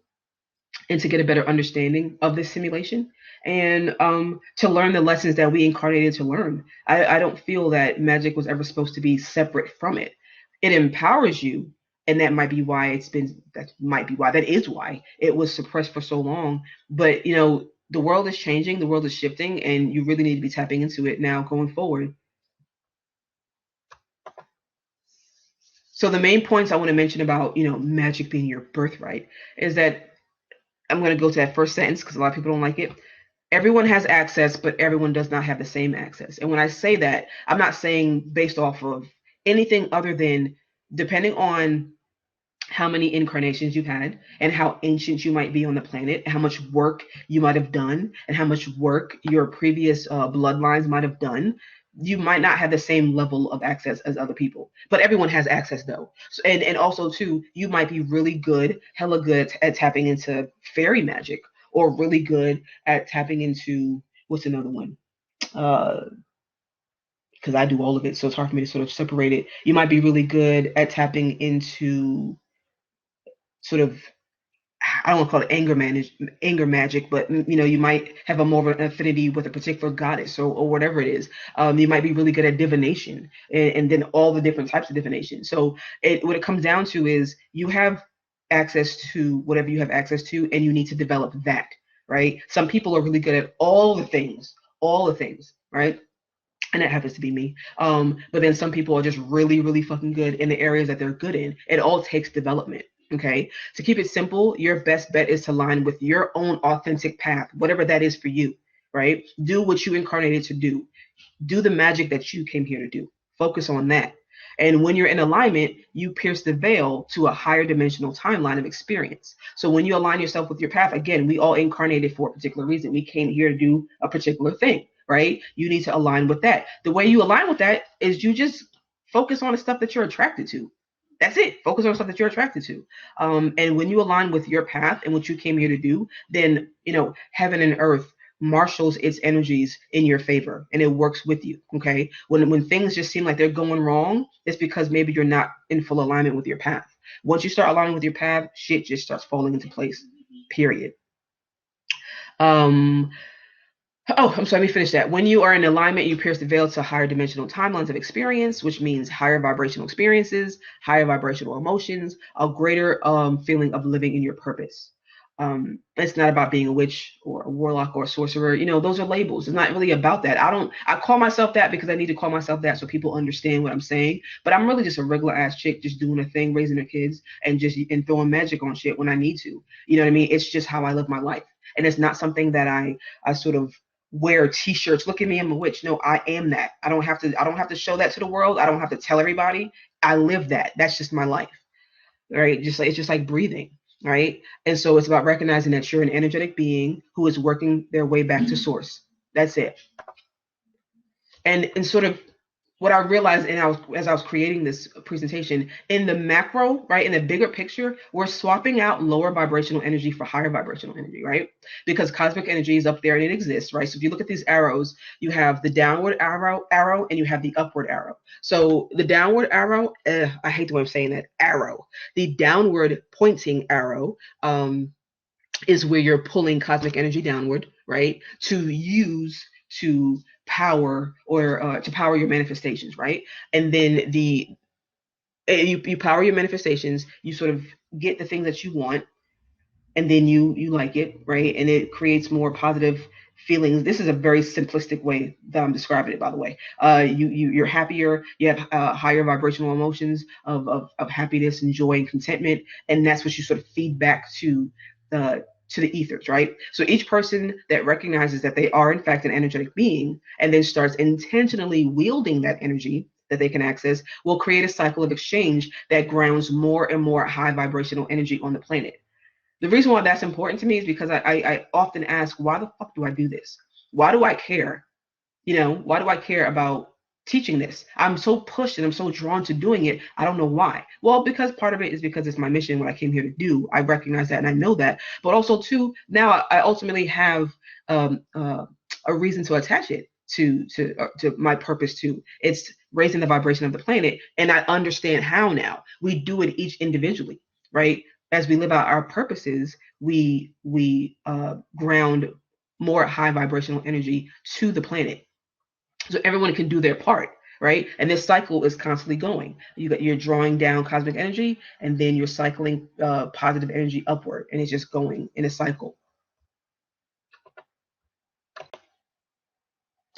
and to get a better understanding of this simulation and to learn the lessons that we incarnated to learn. I don't feel that magic was ever supposed to be separate from it. It empowers you, and that is why it was suppressed for so long. But the world is changing, the world is shifting, and you really need to be tapping into it now going forward. So the main points I want to mention about magic being your birthright is that I'm going to go to that first sentence because a lot of people don't like it. Everyone has access, but everyone does not have the same access. And when I say that, I'm not saying based off of anything other than depending on how many incarnations you've had and how ancient you might be on the planet, how much work you might have done, and how much work your previous bloodlines might have done. You might not have the same level of access as other people, but everyone has access though. So, and also too, you might be really good, hella good at tapping into fairy magic, or really good at tapping into what's another one? Because I do all of it, so it's hard for me to sort of separate it. You might be really good at tapping into sort of, I don't want to call it anger magic, but you might have a more of an affinity with a particular goddess or whatever it is. You might be really good at divination, and then all the different types of divination. So what it comes down to is you have access to whatever you have access to, and you need to develop that, right? Some people are really good at all the things, right? And that happens to be me. But then some people are just really, really fucking good in the areas that they're good in. It all takes development. Okay. To keep it simple, your best bet is to align with your own authentic path, whatever that is for you, right? Do what you incarnated to do. Do the magic that you came here to do. Focus on that. And when you're in alignment, you pierce the veil to a higher dimensional timeline of experience. So when you align yourself with your path, again, we all incarnated for a particular reason. We came here to do a particular thing, right? You need to align with that. The way you align with that is you just focus on the stuff that you're attracted to. That's it. Focus on stuff that you're attracted to. And when you align with your path and what you came here to do, then, heaven and earth marshals its energies in your favor, and it works with you. Okay, when things just seem like they're going wrong, it's because maybe you're not in full alignment with your path. Once you start aligning with your path, shit just starts falling into place. Period. Oh, I'm sorry, let me finish that. When you are in alignment, you pierce the veil to higher dimensional timelines of experience, which means higher vibrational experiences, higher vibrational emotions, a greater feeling of living in your purpose. It's not about being a witch or a warlock or a sorcerer. You know, those are labels. It's not really about that. I call myself that because I need to call myself that so people understand what I'm saying. But I'm really just a regular ass chick just doing a thing, raising her kids, and throwing magic on shit when I need to. You know what I mean? It's just how I live my life. And it's not something that I sort of wear t-shirts. Look at me, I'm a witch. No, I am that. I don't have to show that to the world. I don't have to tell everybody. I live that. That's just my life. Right? It's just like breathing. Right? And so it's about recognizing that you're an energetic being who is working their way back to source. That's it. And sort of what I realized as I was creating this presentation, in the macro, right, in the bigger picture, we're swapping out lower vibrational energy for higher vibrational energy, right? Because cosmic energy is up there and it exists, right? So if you look at these arrows, you have the downward arrow and you have the upward arrow. So the downward arrow, I hate the way I'm saying that, arrow. The downward pointing arrow is where you're pulling cosmic energy downward, right? To use to power or to power your manifestations, right? And then you power your manifestations, you sort of get the things that you want, and then you like it, right? And it creates more positive feelings. This is a very simplistic way that I'm describing it, by the way. You're happier, you have higher vibrational emotions of happiness and joy and contentment, and that's what you sort of feed back to the ethers, right? So each person that recognizes that they are in fact an energetic being and then starts intentionally wielding that energy that they can access will create a cycle of exchange that grounds more and more high vibrational energy on the planet. The reason why that's important to me is because I often ask, why the fuck do I do this? Why do I care? You know, why do I care about teaching this? I'm so pushed and I'm so drawn to doing it. I don't know why. Well, because part of it is because it's my mission, what I came here to do. I recognize that and I know that. But also, too, now I ultimately have a reason to attach it to my purpose too. It's raising the vibration of the planet, and I understand how now. We do it each individually, right? As we live out our purposes, we ground more high vibrational energy to the planet, so everyone can do their part, right? And this cycle is constantly going. You're drawing down cosmic energy, and then you're cycling positive energy upward, and it's just going in a cycle.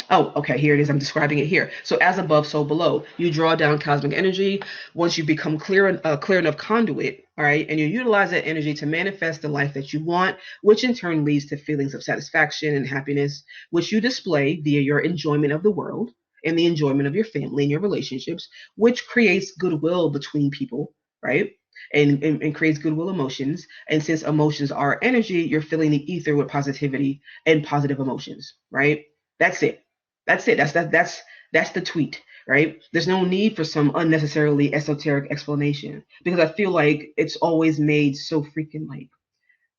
Oh, okay, here it is. I'm describing it here. So as above, so below. You draw down cosmic energy. Once you become clear enough conduit, all right, and you utilize that energy to manifest the life that you want, which in turn leads to feelings of satisfaction and happiness, which you display via your enjoyment of the world and the enjoyment of your family and your relationships, which creates goodwill between people, right? And creates goodwill emotions. And since emotions are energy, you're filling the ether with positivity and positive emotions, right? That's it. That's it. That's the tweet, right? There's no need for some unnecessarily esoteric explanation because I feel like it's always made so freaking like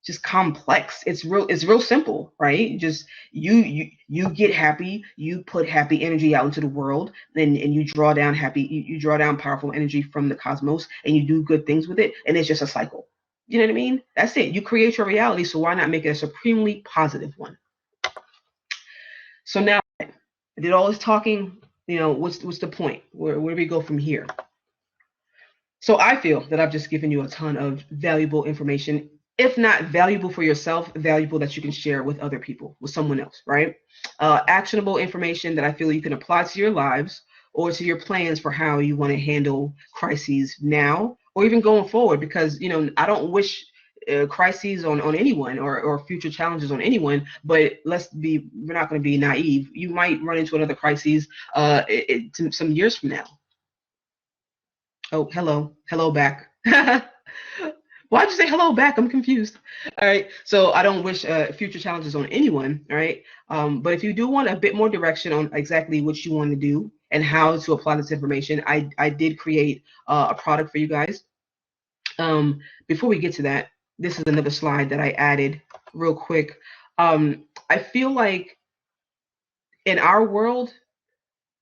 just complex. It's real simple, right? Just you get happy, you put happy energy out into the world, and you draw down you draw down powerful energy from the cosmos, and you do good things with it, and it's just a cycle. You know what I mean? That's it. You create your reality, so why not make it a supremely positive one? So now I did all this talking, you know, what's the point? Where do we go from here? So I feel that I've just given you a ton of valuable information, if not valuable for yourself, valuable that you can share with other people, with someone else, right? Actionable information that I feel you can apply to your lives or to your plans for how you want to handle crises now or even going forward, because, you know, I don't wish crises on anyone or future challenges on anyone, but we're not going to be naive. You might run into another crisis some years from now. Oh, hello back. Why'd you say hello back? I'm confused. All right, so I don't wish future challenges on anyone, all right? But if you do want a bit more direction on exactly what you want to do and how to apply this information, I did create a product for you guys. Before we get to that, this is another slide that I added real quick. I feel like in our world,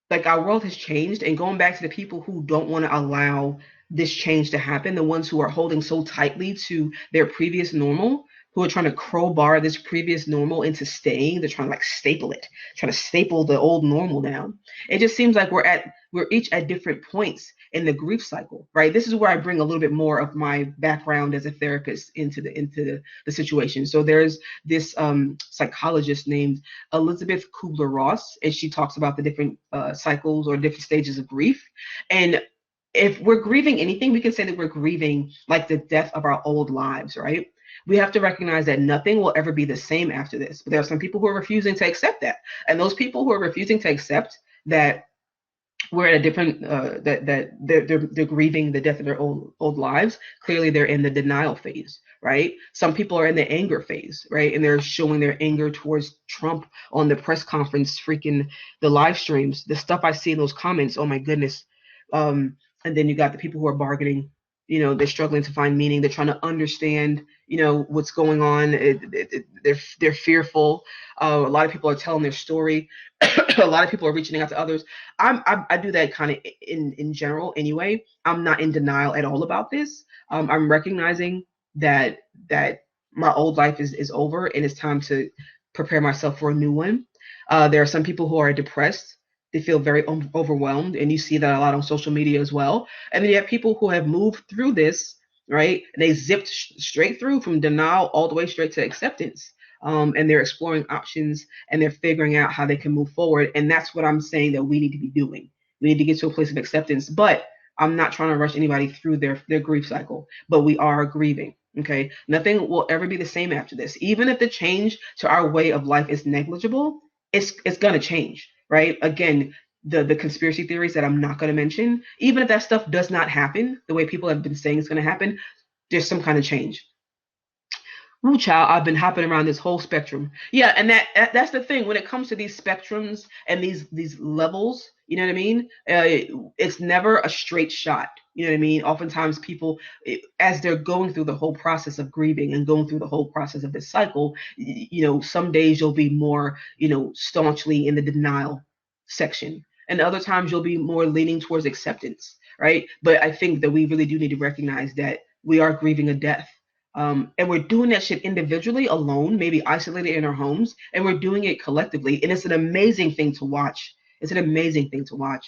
like our world has changed, and going back to the people who don't want to allow this change to happen, the ones who are holding so tightly to their previous normal, who are trying to crowbar this previous normal into staying, they're trying to like staple it, trying to staple the old normal down. It just seems like we're each at different points in the grief cycle, right? This is where I bring a little bit more of my background as a therapist into the situation. So there's this psychologist named Elizabeth Kubler-Ross, and she talks about the different cycles or different stages of grief. And if we're grieving anything, we can say that we're grieving like the death of our old lives, right? We have to recognize that nothing will ever be the same after this. But there are some people who are refusing to accept that. And those people who are refusing to accept that we're at a different that they're grieving the death of their old lives, clearly they're in the denial phase, right? Some people are in the anger phase, right? And they're showing their anger towards Trump on the press conference, freaking the live streams, the stuff I see in those comments, oh my goodness. And then you got the people who are bargaining, they're struggling to find meaning, they're trying to understand, what's going on. They're fearful. A lot of people are telling their story. A lot of people are reaching out to others. I do that kind of in general anyway. I'm not in denial at all about this. I'm recognizing that my old life is over and it's time to prepare myself for a new one. There are some people who are depressed. They feel very overwhelmed, and you see that a lot on social media as well. And then you have people who have moved through this, right? And they zipped straight through from denial all the way straight to acceptance. And they're exploring options and they're figuring out how they can move forward. And that's what I'm saying that we need to be doing. We need to get to a place of acceptance. But I'm not trying to rush anybody through their grief cycle, but we are grieving. Okay. Nothing will ever be the same after this. Even if the change to our way of life is negligible, it's gonna change, right? Again, the conspiracy theories that I'm not gonna mention, even if that stuff does not happen the way people have been saying it's gonna happen, there's some kind of change. Ooh, child, I've been hopping around this whole spectrum. Yeah, and that's the thing when it comes to these spectrums and these levels. You know what I mean? It's never a straight shot. You know what I mean? Oftentimes, people, as they're going through the whole process of grieving and going through the whole process of this cycle, some days you'll be more, staunchly in the denial section, and other times you'll be more leaning towards acceptance, right? But I think that we really do need to recognize that we are grieving a death. And we're doing that shit individually, alone, maybe isolated in our homes, and we're doing it collectively. And it's an amazing thing to watch. It's an amazing thing to watch.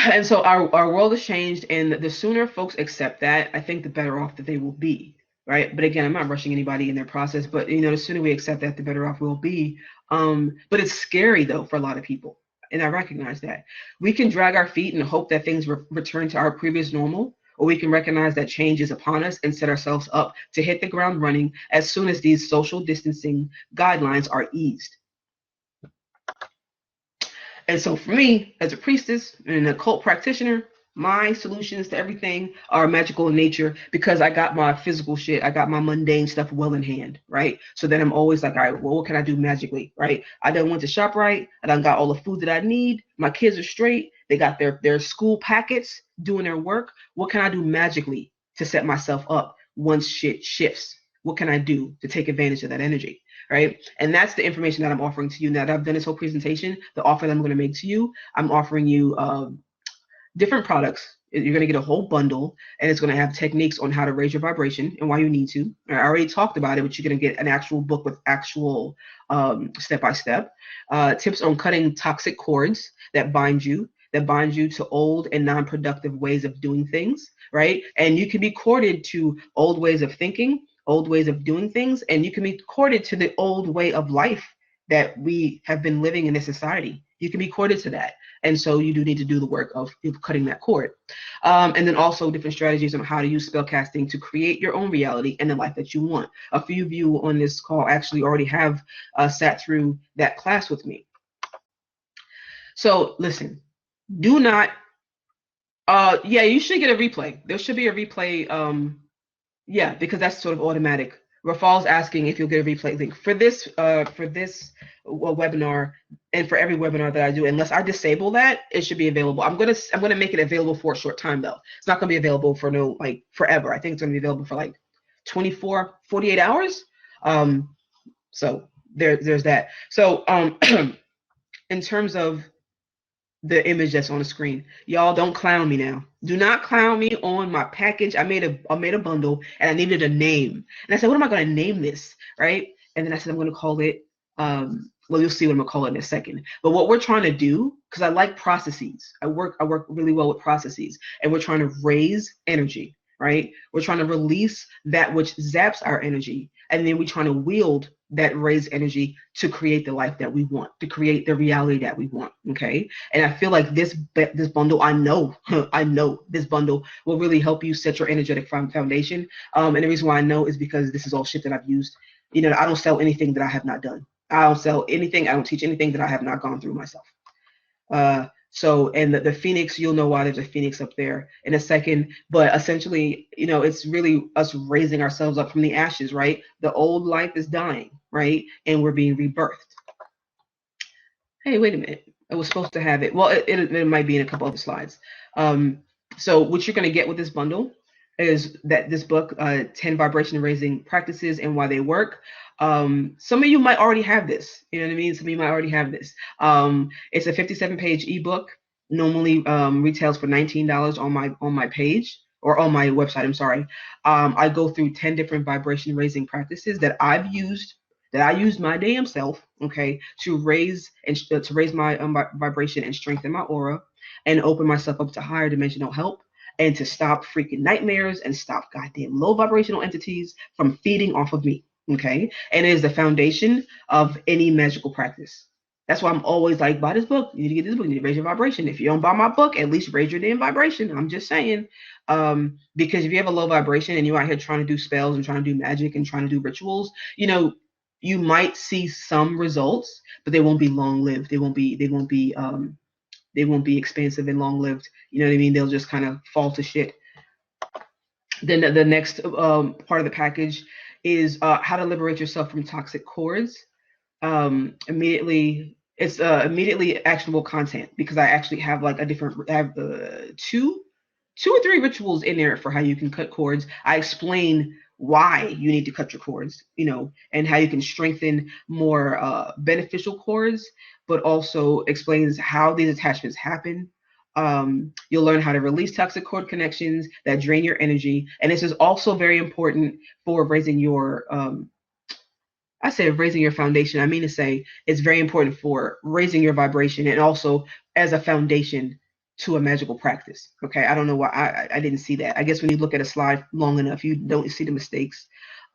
And so our world has changed, and the sooner folks accept that, I think the better off that they will be, right? But again, I'm not rushing anybody in their process, but the sooner we accept that, the better off we'll be. But it's scary though for a lot of people, and I recognize that. We can drag our feet and hope that things return to our previous normal, or we can recognize that change is upon us and set ourselves up to hit the ground running as soon as these social distancing guidelines are eased. And so for me, as a priestess and a cult practitioner, my solutions to everything are magical in nature because I got my physical shit, I got my mundane stuff well in hand, right? So then I'm always like, all right, well, what can I do magically, right? I done went to ShopRite, I done got all the food that I need, my kids are straight, they got their school packets doing their work. What can I do magically to set myself up once shit shifts? What can I do to take advantage of that energy? Right? And that's the information that I'm offering to you. Now that I've done this whole presentation, the offer that I'm going to make to you, I'm offering you different products. You're going to get a whole bundle, and it's going to have techniques on how to raise your vibration and why you need to. I already talked about it, but you're going to get an actual book with actual step-by-step tips on cutting toxic cords that bind you to old and non-productive ways of doing things, right? And you can be corded to old ways of thinking, old ways of doing things, and you can be corded to the old way of life that we have been living in this society. You can be corded to that. And so you do need to do the work of cutting that cord. And then also different strategies on how to use spellcasting to create your own reality and the life that you want. A few of you on this call actually already have sat through that class with me. So listen, do not, yeah, you should get a replay. There should be a replay, yeah, because that's sort of automatic Rafal's asking if you'll get a replay link for this webinar, and for every webinar that I do. Unless I disable that, it should be available. I'm gonna make it available for a short time though. It's not gonna be available for forever. I think it's gonna be available for like 24, 48 hours. So there's that. So in terms of the image that's on the screen, y'all don't clown me now. Do not clown me on my package. I made a bundle and I needed a name. And I said, what am I going to name this? Right? And then I said, I'm going to call it, well, you'll see what I'm going to call it in a second. But what we're trying to do, because I like processes. I work really well with processes, and we're trying to raise energy, right? We're trying to release that which zaps our energy, and then we're trying to wield that raised energy to create the life that we want, to create the reality that we want. Okay. And I feel like this bundle, I know this bundle will really help you set your energetic foundation. And the reason why I know is because this is all shit that I've used. You know, I don't sell anything that I have not done. I don't sell anything. I don't teach anything that I have not gone through myself. So, and the Phoenix, you'll know why there's a Phoenix up there in a second, but essentially, you know, it's really us raising ourselves up from the ashes, right? The old life is dying, right? And we're being rebirthed. Hey, wait a minute. I was supposed to have it. Well, it might be in a couple other slides. So what you're going to get with this bundle is that this book, 10 vibration raising practices and why they work. Some of you might already have this. You know what I mean? Some of you might already have this. It's a 57-page ebook. Normally retails for $19 on my page, or on my website. I'm sorry. I go through 10 different vibration raising practices that I use my damn self, okay, to raise my vibration and strengthen my aura, and open myself up to higher dimensional help, and to stop freaking nightmares and stop goddamn low vibrational entities from feeding off of me. Okay. And it is the foundation of any magical practice. That's why I'm always like, buy this book. You need to get this book. You need to raise your vibration. If you don't buy my book, at least raise your damn vibration. I'm just saying. Because if you have a low vibration and you're out here trying to do spells and trying to do magic and trying to do rituals, you know, you might see some results, but they won't be long lived. They won't be expansive and long lived. You know what I mean? They'll just kind of fall to shit. Then the next part of the package is how to liberate yourself from toxic cords. Immediately actionable content, because I actually have like two or three rituals in there for how you can cut cords. I explain why you need to cut your cords, you know, and how you can strengthen more beneficial cords, but also explains how these attachments happen. You'll learn how to release toxic cord connections that drain your energy. And this is also very important for raising your I said raising your foundation. I mean to say it's very important for raising your vibration, and also as a foundation to a magical practice. Okay, I don't know why I didn't see that. I guess when you look at a slide long enough, you don't see the mistakes.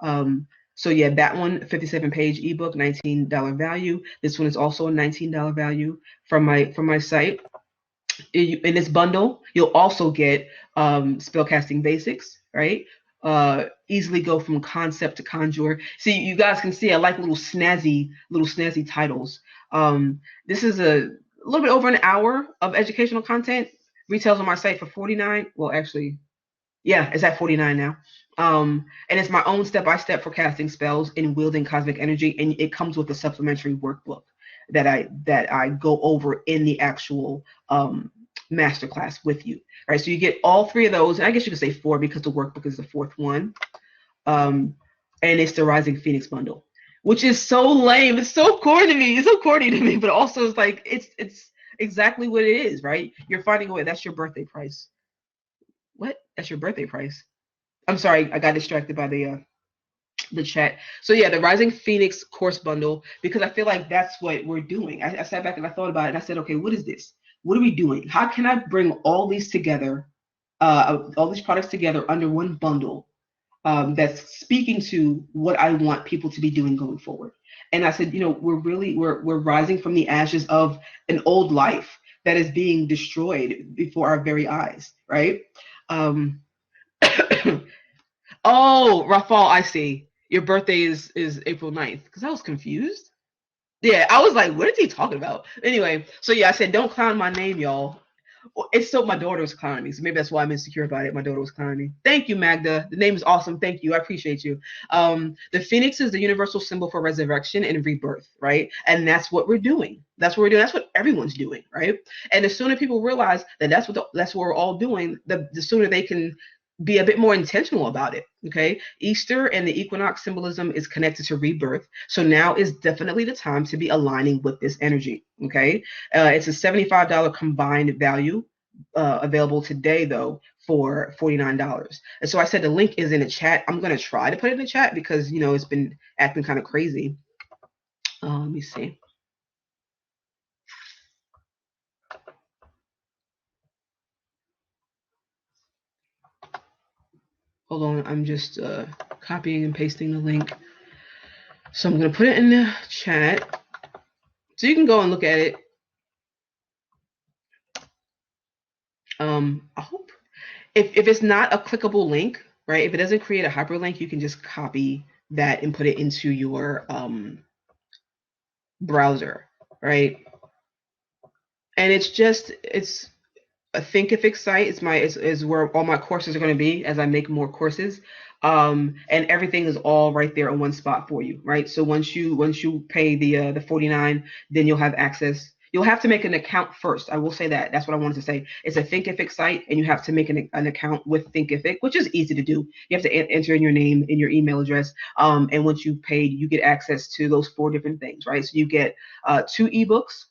So yeah, that one, 57-page ebook, $19 value. This one is also a $19 value from my site. In this bundle, you'll also get spellcasting basics, right? Easily go from concept to conjure. See, you guys can see I like little snazzy titles. This is a little bit over an hour of educational content. Retails on my site for $49. Well, actually, yeah, it's at $49 now. And it's my own step-by-step for casting spells and wielding cosmic energy, and it comes with a supplementary workbook that I go over in the actual masterclass with you. All right, so you get all three of those, and I guess you could say four because the workbook is the fourth one. And it's the Rising Phoenix bundle, which is so lame. It's so corny to me. It's so corny to me, but also it's like it's exactly what it is, right? You're finding a way. That's your birthday price. What? That's your birthday price. I'm sorry, I got distracted by the chat. So yeah, the Rising Phoenix course bundle, because I feel like that's what we're doing. I sat back and I thought about it, and I said, okay, what is this? What are we doing? How can I bring all these together, all these products together under one bundle that's speaking to what I want people to be doing going forward? And I said, you know, we're rising from the ashes of an old life that is being destroyed before our very eyes, right? Oh, Rafal, I see. Your birthday is April 9th, because I was confused. Yeah, I was like, what is he talking about? Anyway, so yeah, I said, don't clown my name, y'all. It's so my daughter was clowning me, so maybe that's why I'm insecure about it. My daughter was clowning me. Thank you, Magda. The name is awesome. Thank you. I appreciate you. The phoenix is the universal symbol for resurrection and rebirth, right? And that's what we're doing. That's what we're doing. That's what everyone's doing, right? And the sooner people realize that that's what we're all doing, the sooner they can be a bit more intentional about it. Okay. Easter and the equinox symbolism is connected to rebirth. So now is definitely the time to be aligning with this energy. Okay. It's a $75 combined value available today, though, for $49. And so I said the link is in the chat. I'm going to try to put it in the chat because, you know, it's been acting kind of crazy. Let me see. Hold on, I'm just copying and pasting the link. So I'm going to put it in the chat so you can go and look at it. I hope if it's not a clickable link, right? If it doesn't create a hyperlink, you can just copy that and put it into your browser, right? And it's a Thinkific site. Is where all my courses are going to be as I make more courses. And everything is all right there in one spot for you, right? So once you pay the $49, then you'll have access. You'll have to make an account first. I will say that. That's what I wanted to say. It's a Thinkific site, and you have to make an account with Thinkific, which is easy to do. You have to enter in your name and your email address. And once you've paid, you get access to those 4 different things, right? So you get 2 ebooks.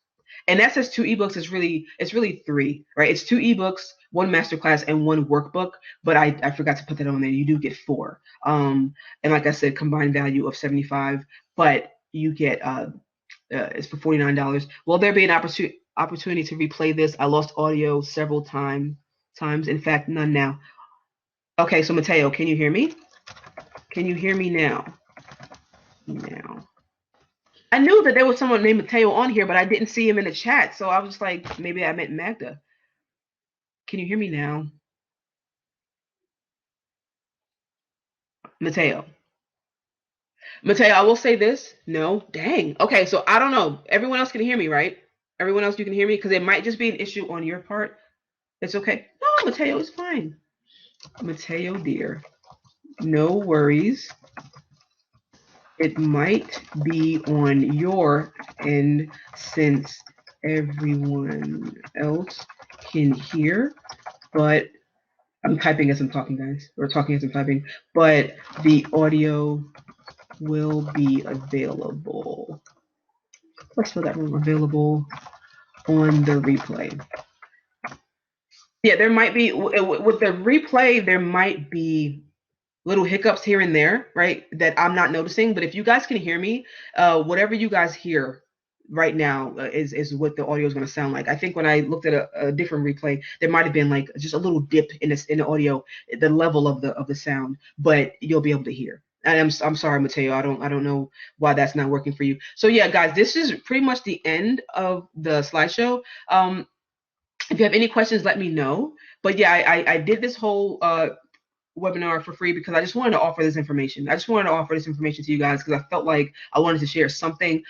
And that says 2 ebooks. It's really 3, right? It's 2 ebooks, 1 masterclass, and 1 workbook. But I forgot to put that on there. You do get 4. And like I said, combined value of $75. But you get it's for $49. Will there be an opportunity to replay this? I lost audio several times. In fact, none now. Okay, so Mateo, can you hear me? Can you hear me now? I knew that there was someone named Mateo on here, but I didn't see him in the chat. So I was like, maybe I meant Magda. Can you hear me now? Mateo, I will say this. No, dang. Okay, so I don't know. Everyone else can hear me, right? Everyone else, you can hear me? Because it might just be an issue on your part. It's okay. No, Mateo, it's fine. Mateo, dear. No worries. It might be on your end since everyone else can hear, but I'm typing as I'm talking, guys. Or talking as I'm typing, but the audio will be available. Let's spell that wrong. Available on the replay. Yeah, there might be, with the replay, there might be little hiccups here and there, right, that I'm not noticing. But if you guys can hear me, whatever you guys hear right now is what the audio is going to sound like. I think when I looked at a different replay, there might have been like just a little dip in the audio, the level of the sound, but you'll be able to hear. And I'm sorry, Mateo, I don't know why that's not working for you. So yeah, guys, this is pretty much the end of the slideshow. If you have any questions, let me know. But yeah, I did this whole webinar for free because I just wanted to offer this information. I just wanted to offer this information to you guys because I felt like I wanted to share something.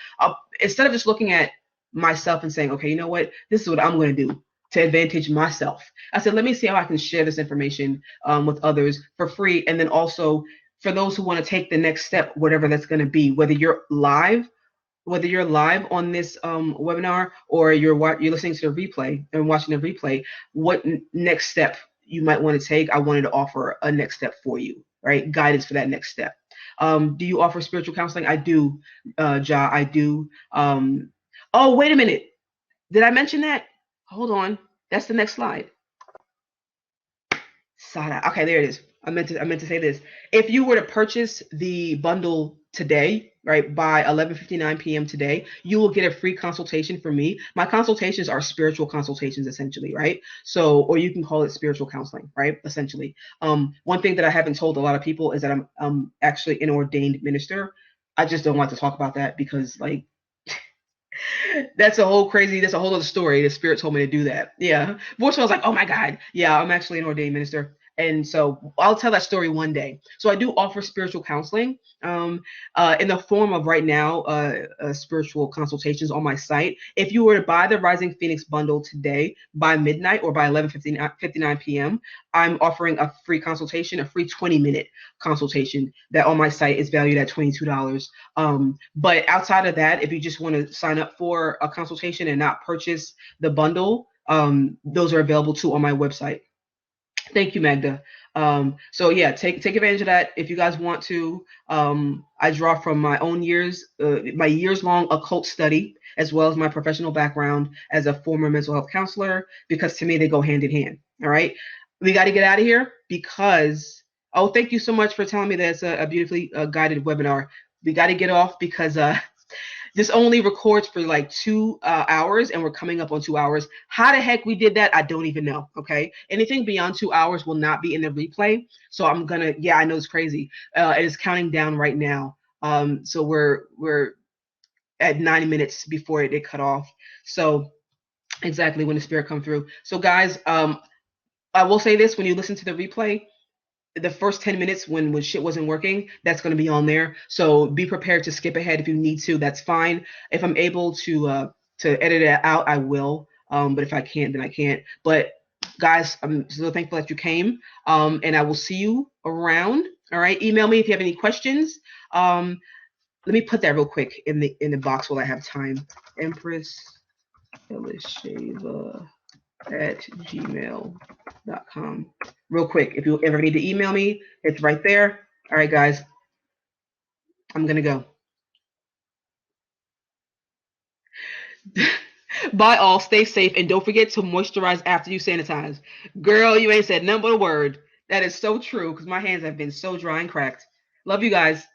Instead of just looking at myself and saying, okay, you know what, this is what I'm going to do to advantage myself. I said, let me see how I can share this information with others for free. And then also for those who want to take the next step, whatever that's going to be, whether you're live on this webinar or you're listening to the replay and watching the replay, what next step you might want to take. I wanted to offer a next step for you, right? Guidance for that next step. Do you offer spiritual counseling? I do, Ja, I do. Oh, wait a minute. Did I mention that? Hold on. That's the next slide. Sada. Okay, there it is. I meant to say this. If you were to purchase the bundle today, right, by 11:59 p.m. today, you will get a free consultation from me. My consultations are spiritual consultations, essentially, right? So, or you can call it spiritual counseling, right? Essentially. One thing that I haven't told a lot of people is that I'm actually an ordained minister. I just don't want to talk about that because, like, that's a whole other story. The spirit told me to do that. Yeah. Voice was like, oh my God. Yeah, I'm actually an ordained minister. And so I'll tell that story one day. So I do offer spiritual counseling in the form of right now spiritual consultations on my site. If you were to buy the Rising Phoenix bundle today by midnight or by 11:59 p.m., I'm offering a free consultation, a free 20-minute consultation that on my site is valued at $22. But outside of that, if you just want to sign up for a consultation and not purchase the bundle, those are available too on my website. Thank you, Magda. So yeah, take advantage of that if you guys want to. I draw from my own my years long occult study, as well as my professional background as a former mental health counselor, because to me they go hand in hand. All right, we got to get out of here because thank you so much for telling me that it's a beautifully guided webinar. We got to get off because this only records for like 2 hours, and we're coming up on 2 hours. How the heck we did that, I don't even know. Okay, anything beyond 2 hours will not be in the replay. So I'm gonna, yeah, I know it's crazy. It is counting down right now. So we're at 90 minutes before it cut off. So exactly when the spirit come through. So guys, I will say this: when you listen to the replay, the first 10 minutes when shit wasn't working, that's going to be on there. So be prepared to skip ahead if you need to. That's fine. If I'm able to edit it out, I will. But if I can't, then I can't. But guys, I'm so thankful that you came. And I will see you around. All right. Email me if you have any questions. Let me put that real quick in the box while I have time. Empress Elisheva at gmail.com. Real quick, if you ever need to email me, it's right there. All right, guys, I'm going to go. Bye all, stay safe, and don't forget to moisturize after you sanitize. Girl, you ain't said nothing but a word. That is so true because my hands have been so dry and cracked. Love you guys.